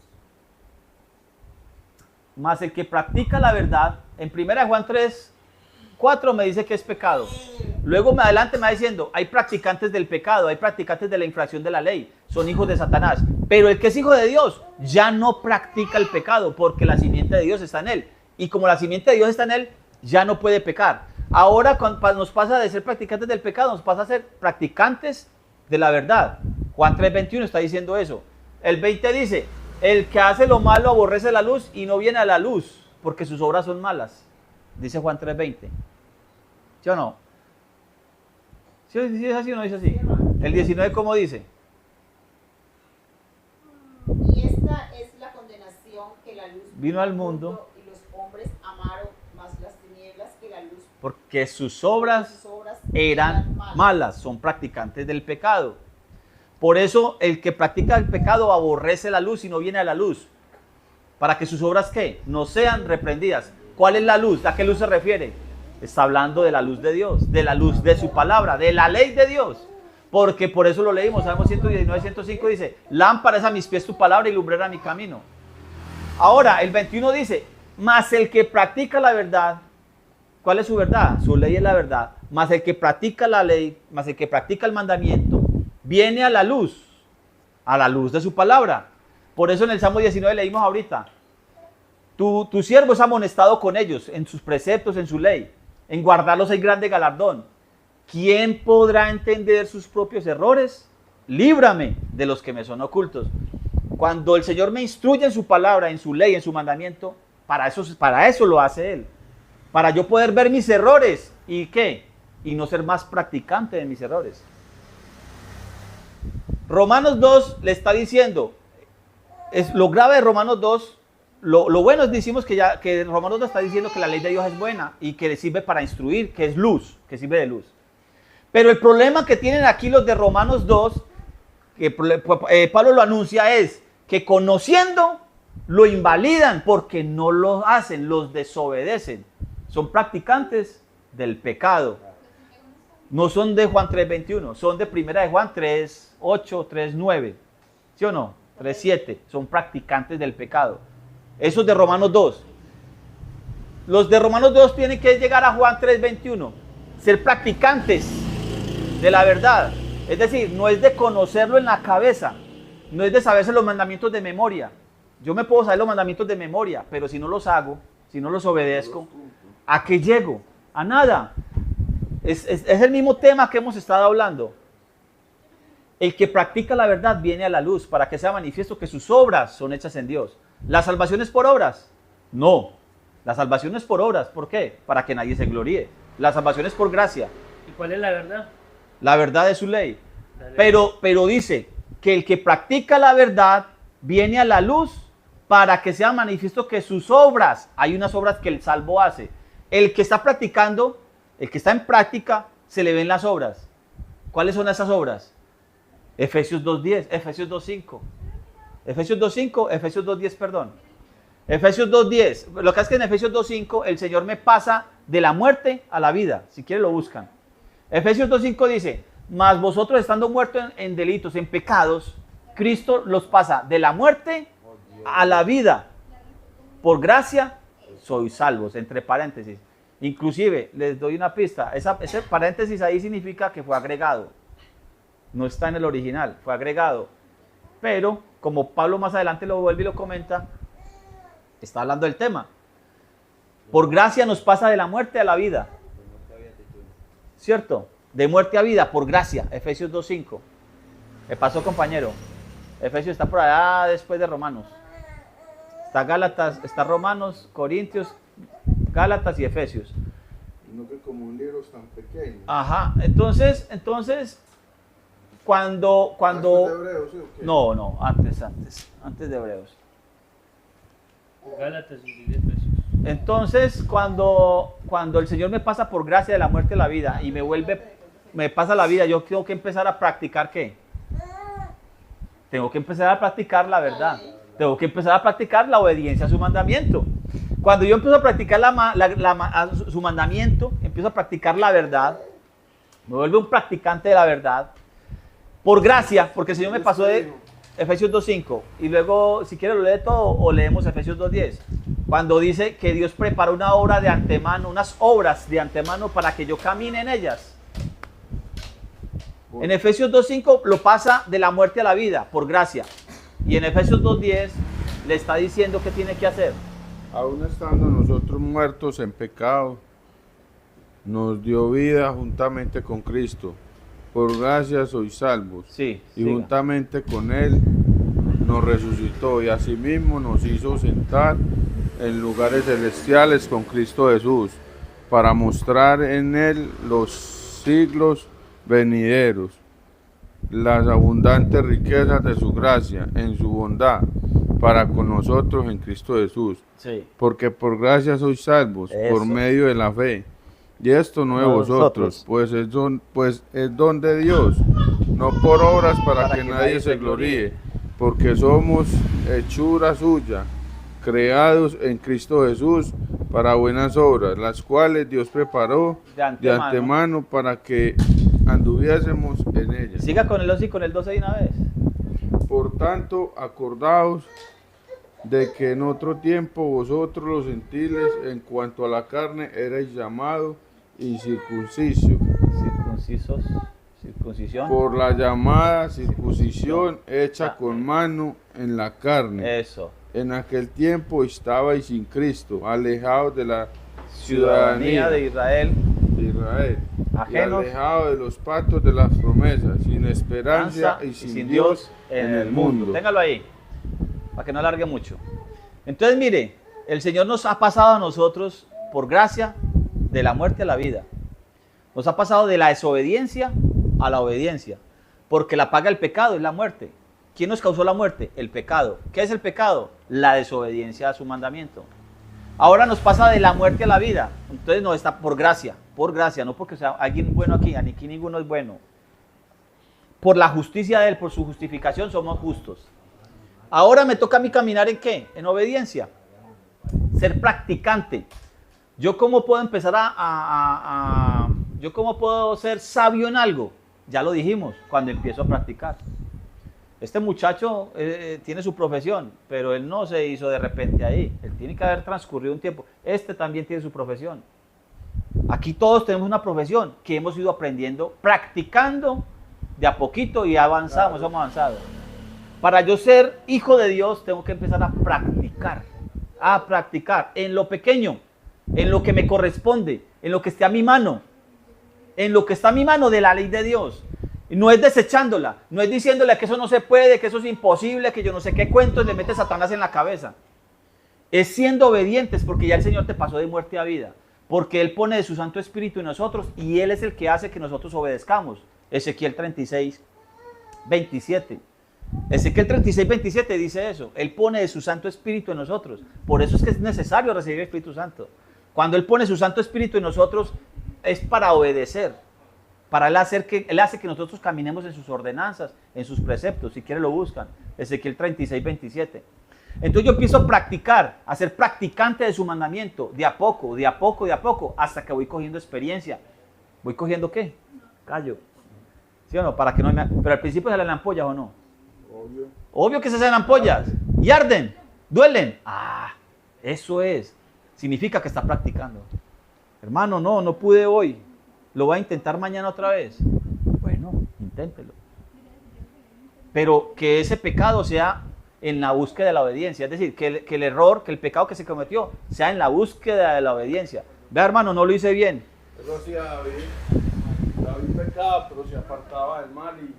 Mas el que practica la verdad, en 1 Juan 3, 4 me dice que es pecado. Luego adelante me va diciendo, hay practicantes del pecado, hay practicantes de la infracción de la ley, son hijos de Satanás. Pero el que es hijo de Dios ya no practica el pecado porque la simiente de Dios está en él. Y como la simiente de Dios está en él, ya no puede pecar. Ahora nos pasa de ser practicantes del pecado, nos pasa a ser practicantes de la verdad. Juan 3:21 está diciendo eso. El 20 dice, el que hace lo malo aborrece la luz y no viene a la luz porque sus obras son malas. Dice Juan 3:20. ¿Sí o no? ¿Sí es así o no dice así? El 19, ¿cómo dice? Y esta es la condenación que la luz vino al mundo y los hombres amaron más las tinieblas que la luz. Porque sus obras eran malas, son practicantes del pecado. Por eso el que practica el pecado aborrece la luz y no viene a la luz. Para que sus obras, ¿qué? No sean reprendidas. ¿Cuál es la luz? ¿A qué luz se refiere? Está hablando de la luz de Dios, de la luz de su palabra, de la ley de Dios. Porque por eso lo leímos, Salmo 119, 105 dice, lámpara es a mis pies tu palabra y lumbrera mi camino. Ahora, el 21 dice, mas el que practica la verdad, ¿cuál es su verdad? Su ley es la verdad. Mas el que practica la ley, mas el que practica el mandamiento, viene a la luz de su palabra. Por eso en el Salmo 19 leímos ahorita, tu siervo es amonestado con ellos, en sus preceptos, en su ley. En guardarlos hay grande galardón. ¿Quién podrá entender sus propios errores? Líbrame de los que me son ocultos. Cuando el Señor me instruye en su palabra, en su ley, en su mandamiento, para eso lo hace Él. Para yo poder ver mis errores. ¿Y qué? Y no ser más practicante de mis errores. Romanos 2 le está diciendo, es lo grave de Romanos 2, lo bueno es, decimos que Romanos 2 está diciendo que la ley de Dios es buena y que le sirve para instruir, que es luz, que sirve de luz. Pero el problema que tienen aquí los de Romanos 2, que Pablo lo anuncia, es que conociendo lo invalidan porque no lo hacen, los desobedecen. Son practicantes del pecado. No son de Juan 3:21, son de primera de Juan 3:8, 3:9. ¿Sí o no? 3:7. Son practicantes del pecado. Esos de Romanos 2. Los de Romanos 2 tienen que llegar a Juan 3:21. Ser practicantes de la verdad. Es decir, no es de conocerlo en la cabeza. No es de saberse los mandamientos de memoria. Yo me puedo saber los mandamientos de memoria, pero si no los hago, si no los obedezco, ¿a qué llego? A nada. Es el mismo tema que hemos estado hablando. El que practica la verdad viene a la luz para que sea manifiesto que sus obras son hechas en Dios. ¿La salvación es por obras? No. La salvación es por obras. ¿Por qué? Para que nadie se gloríe. La salvación es por gracia. ¿Y cuál es la verdad? La verdad es su ley. Pero dice que el que practica la verdad viene a la luz para que sea manifiesto que sus obras, hay unas obras que el salvo hace. El que está practicando, el que está en práctica, se le ven las obras. ¿Cuáles son esas obras? Efesios 2:10, Efesios 2:5. Efesios 2:5, Efesios 2:10, perdón. Efesios 2:10. Lo que es que en Efesios 2:5 el Señor me pasa de la muerte a la vida. Si quieren lo buscan. Efesios 2:5 dice, mas vosotros estando muertos en delitos, en pecados, Cristo los pasa de la muerte a la vida. Por gracia sois salvos, entre paréntesis. Inclusive, les doy una pista, ese paréntesis ahí significa que fue agregado. No está en el original, fue agregado. Pero, como Pablo más adelante lo vuelve y lo comenta, está hablando del tema. Por gracia nos pasa de la muerte a la vida. ¿Cierto? De muerte a vida, por gracia. Efesios 2:5. ¿Qué pasó, compañero? Efesios está por allá después de Romanos. Está Gálatas, está Romanos, Corintios, Gálatas y Efesios. No que como un libro tan pequeño. Ajá, entonces, cuando... ¿Antes de Hebreos, sí, o qué? No, antes de Hebreos. Gálatas y Efesios. Entonces, cuando el Señor me pasa por gracia de la muerte a la vida y me pasa la vida, yo tengo que empezar a practicar ¿qué? Tengo que empezar a practicar la verdad. Tengo que empezar a practicar la obediencia a su mandamiento. Cuando yo empiezo a practicar su mandamiento, empiezo a practicar la verdad, me vuelvo un practicante de la verdad, por gracia, porque el Señor me pasó de Efesios 2:5, y luego, si quiere lo lee todo, o leemos Efesios 2:10, cuando dice que Dios prepara una obra de antemano, unas obras de antemano para que yo camine en ellas. En Efesios 2:5 lo pasa de la muerte a la vida, por gracia. Y en Efesios 2:10 le está diciendo qué tiene que hacer. Aún estando nosotros muertos en pecado, nos dio vida juntamente con Cristo. Por gracia sois salvos. Sí, y siga. juntamente con Él nos resucitó y asimismo nos hizo sentar en lugares celestiales con Cristo Jesús, para mostrar en Él los siglos venideros, las abundantes riquezas de su gracia en su bondad para con nosotros en Cristo Jesús. Sí. Porque por gracia sois salvos, por Eso. medio de la fe. Y esto no de vosotros, pues es don de Dios, no por obras para que nadie se gloríe, porque somos hechura suya, creados en Cristo Jesús para buenas obras, las cuales Dios preparó de antemano para que anduviésemos en ellas. Siga con el 11 y con el 12 de una vez. Por tanto, acordaos de que en otro tiempo vosotros los gentiles, en cuanto a la carne, erais llamados incircuncisos, Circuncisión. por la llamada circuncisión hecha con mano en la carne. Eso. En aquel tiempo estabais sin Cristo, alejados de la ciudadanía de Israel. y Ajenos. alejados de los pactos de las promesas, sin esperanza y sin Dios en el mundo. Téngalo ahí, para que no alargue mucho. Entonces, mire, el Señor nos ha pasado a nosotros, por gracia, de la muerte a la vida. Nos ha pasado de la desobediencia a la obediencia. Porque la paga del pecado es la muerte. ¿Quién nos causó la muerte? El pecado. ¿Qué es el pecado? La desobediencia a su mandamiento. Ahora nos pasa de la muerte a la vida. Entonces no está por gracia, no porque sea alguien bueno aquí ninguno es bueno. Por la justicia de Él, por su justificación somos justos. Ahora me toca a mí caminar ¿en qué? En obediencia. Ser practicante. ¿Yo cómo puedo empezar yo cómo puedo ser sabio en algo? Ya lo dijimos, cuando empiezo a practicar. Este muchacho tiene su profesión, pero él no se hizo de repente ahí. Él tiene que haber transcurrido un tiempo. Este también tiene su profesión. Aquí todos tenemos una profesión que hemos ido aprendiendo, practicando de a poquito y avanzamos, hemos avanzado. Para yo ser hijo de Dios tengo que empezar a practicar en lo pequeño, en lo que me corresponde, en lo que esté a mi mano, en lo que está a mi mano de la ley de Dios. No es desechándola, no es diciéndole que eso no se puede, que eso es imposible, que yo no sé qué cuentos le mete Satanás en la cabeza. Es siendo obedientes, porque ya el Señor te pasó de muerte a vida, porque Él pone de su Santo Espíritu en nosotros y Él es el que hace que nosotros obedezcamos. Ezequiel 36, 27. Ezequiel 36, 27 dice eso. Él pone de su Santo Espíritu en nosotros. Por eso es que es necesario recibir el Espíritu Santo. Cuando Él pone su Santo Espíritu en nosotros es para obedecer. Para Él hace que nosotros caminemos en sus ordenanzas, en sus preceptos. Si quieren lo buscan. Ezequiel 36, 27. Entonces yo empiezo a practicar, a ser practicante de su mandamiento, de a poco, hasta que voy cogiendo experiencia. ¿Voy cogiendo qué? Callo. ¿Sí o no? Para que no me... Pero al principio se salen ampollas o no. Obvio que se salen ampollas. Y arden, duelen. Eso es. Significa que está practicando. Hermano, no pude hoy. ¿Lo voy a intentar mañana otra vez? Bueno, inténtelo. Pero que ese pecado sea en la búsqueda de la obediencia. Es decir, que el error, que el pecado que se cometió sea en la búsqueda de la obediencia. Vea, hermano, no lo hice bien. Eso hacía David. David pecaba, pero se apartaba del mal y...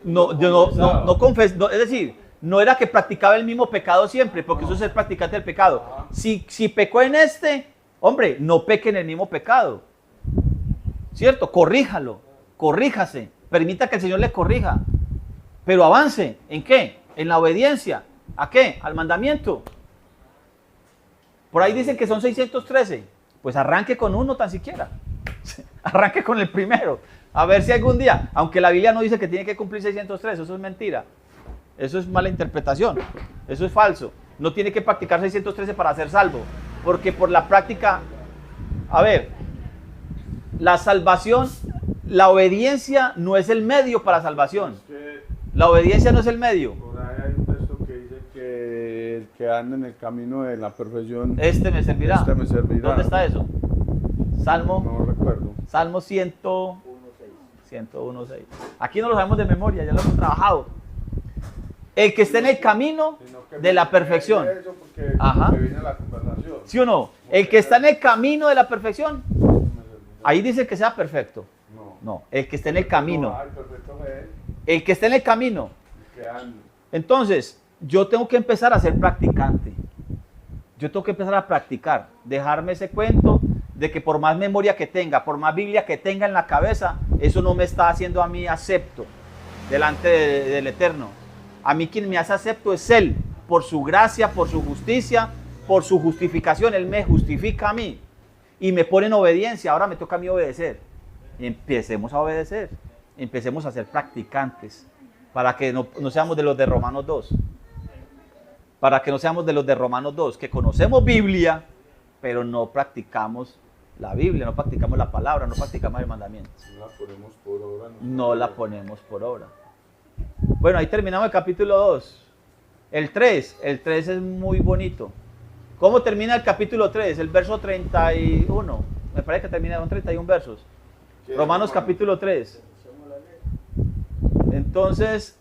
No confesó. Es decir, no era que practicaba el mismo pecado siempre, porque eso es el practicante del pecado. Si pecó en hombre, no peque en el mismo pecado. ¿Cierto? Corríjalo, corríjase, permita que el Señor le corrija, pero avance. ¿En qué? En la obediencia. ¿A qué? Al mandamiento. Por ahí dicen que son 613. Pues arranque con uno tan siquiera. Arranque con el primero. A ver si algún día, aunque la Biblia no dice que tiene que cumplir 603, eso es mentira. Eso es mala interpretación. Eso es falso. No tiene que practicar 613 para ser salvo. Porque por la práctica, la salvación, la obediencia no es el medio para salvación. La obediencia no es el medio. Por ahí hay un texto que dice que el que anda en el camino de la perfección, este me servirá. ¿Dónde está eso? Salmo. No recuerdo. Salmo 101.6. Aquí no lo sabemos de memoria, ya lo hemos trabajado. El que esté en el camino de la perfección. Ajá. ¿Sí o no? El que está en el camino de la perfección. Ahí dice que sea perfecto. No, el que esté en el camino. El que esté en el camino. Entonces, yo tengo que empezar a ser practicante. Yo tengo que empezar a practicar. Dejarme ese cuento de que por más memoria que tenga, por más Biblia que tenga en la cabeza, eso no me está haciendo a mí acepto delante del Eterno. A mí quien me hace acepto es Él, por su gracia, por su justicia, por su justificación. Él me justifica a mí y me pone en obediencia. Ahora me toca a mí obedecer. Empecemos a obedecer, empecemos a ser practicantes, para que no seamos de los de Romanos 2. Para que no seamos de los de Romanos 2, que conocemos Biblia, pero no practicamos la Biblia, no practicamos la palabra, no practicamos el mandamiento. No la ponemos por obra. No la ponemos por obra. Bueno, ahí terminamos el capítulo 2. El 3 es muy bonito. ¿Cómo termina el capítulo 3? El verso 31. Me parece que termina con 31 versos. Romanos capítulo 3. Entonces,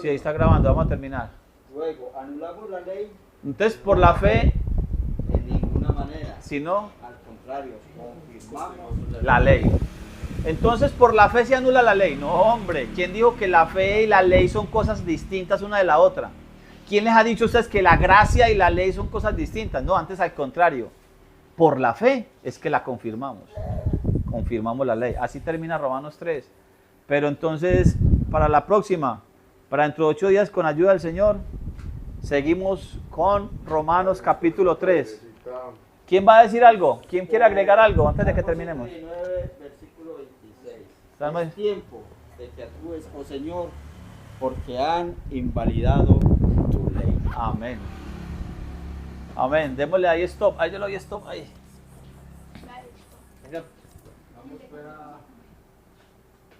sí, ahí está grabando, vamos a terminar. Luego, anulamos la ley. Entonces, por la fe, En ninguna manera. sino Al contrario, confirmamos la ley. Entonces, por la fe se anula la ley. No, hombre, ¿quién dijo que la fe y la ley son cosas distintas una de la otra? ¿Quién les ha dicho a ustedes que la gracia y la ley son cosas distintas? No, antes al contrario. Por la fe es que la confirmamos. Confirmamos la ley. Así termina Romanos 3. Pero entonces, para la próxima, para dentro de 8 días, con ayuda del Señor, seguimos con Romanos capítulo 3. ¿Quién va a decir algo? ¿Quién quiere agregar algo antes de que terminemos? 19, versículo 26. Es tiempo de que actúes, oh Señor, porque han invalidado tu ley. Amén. Amén. Démosle ahí stop. Ahí yo le doy stop ahí. Vamos a esperar.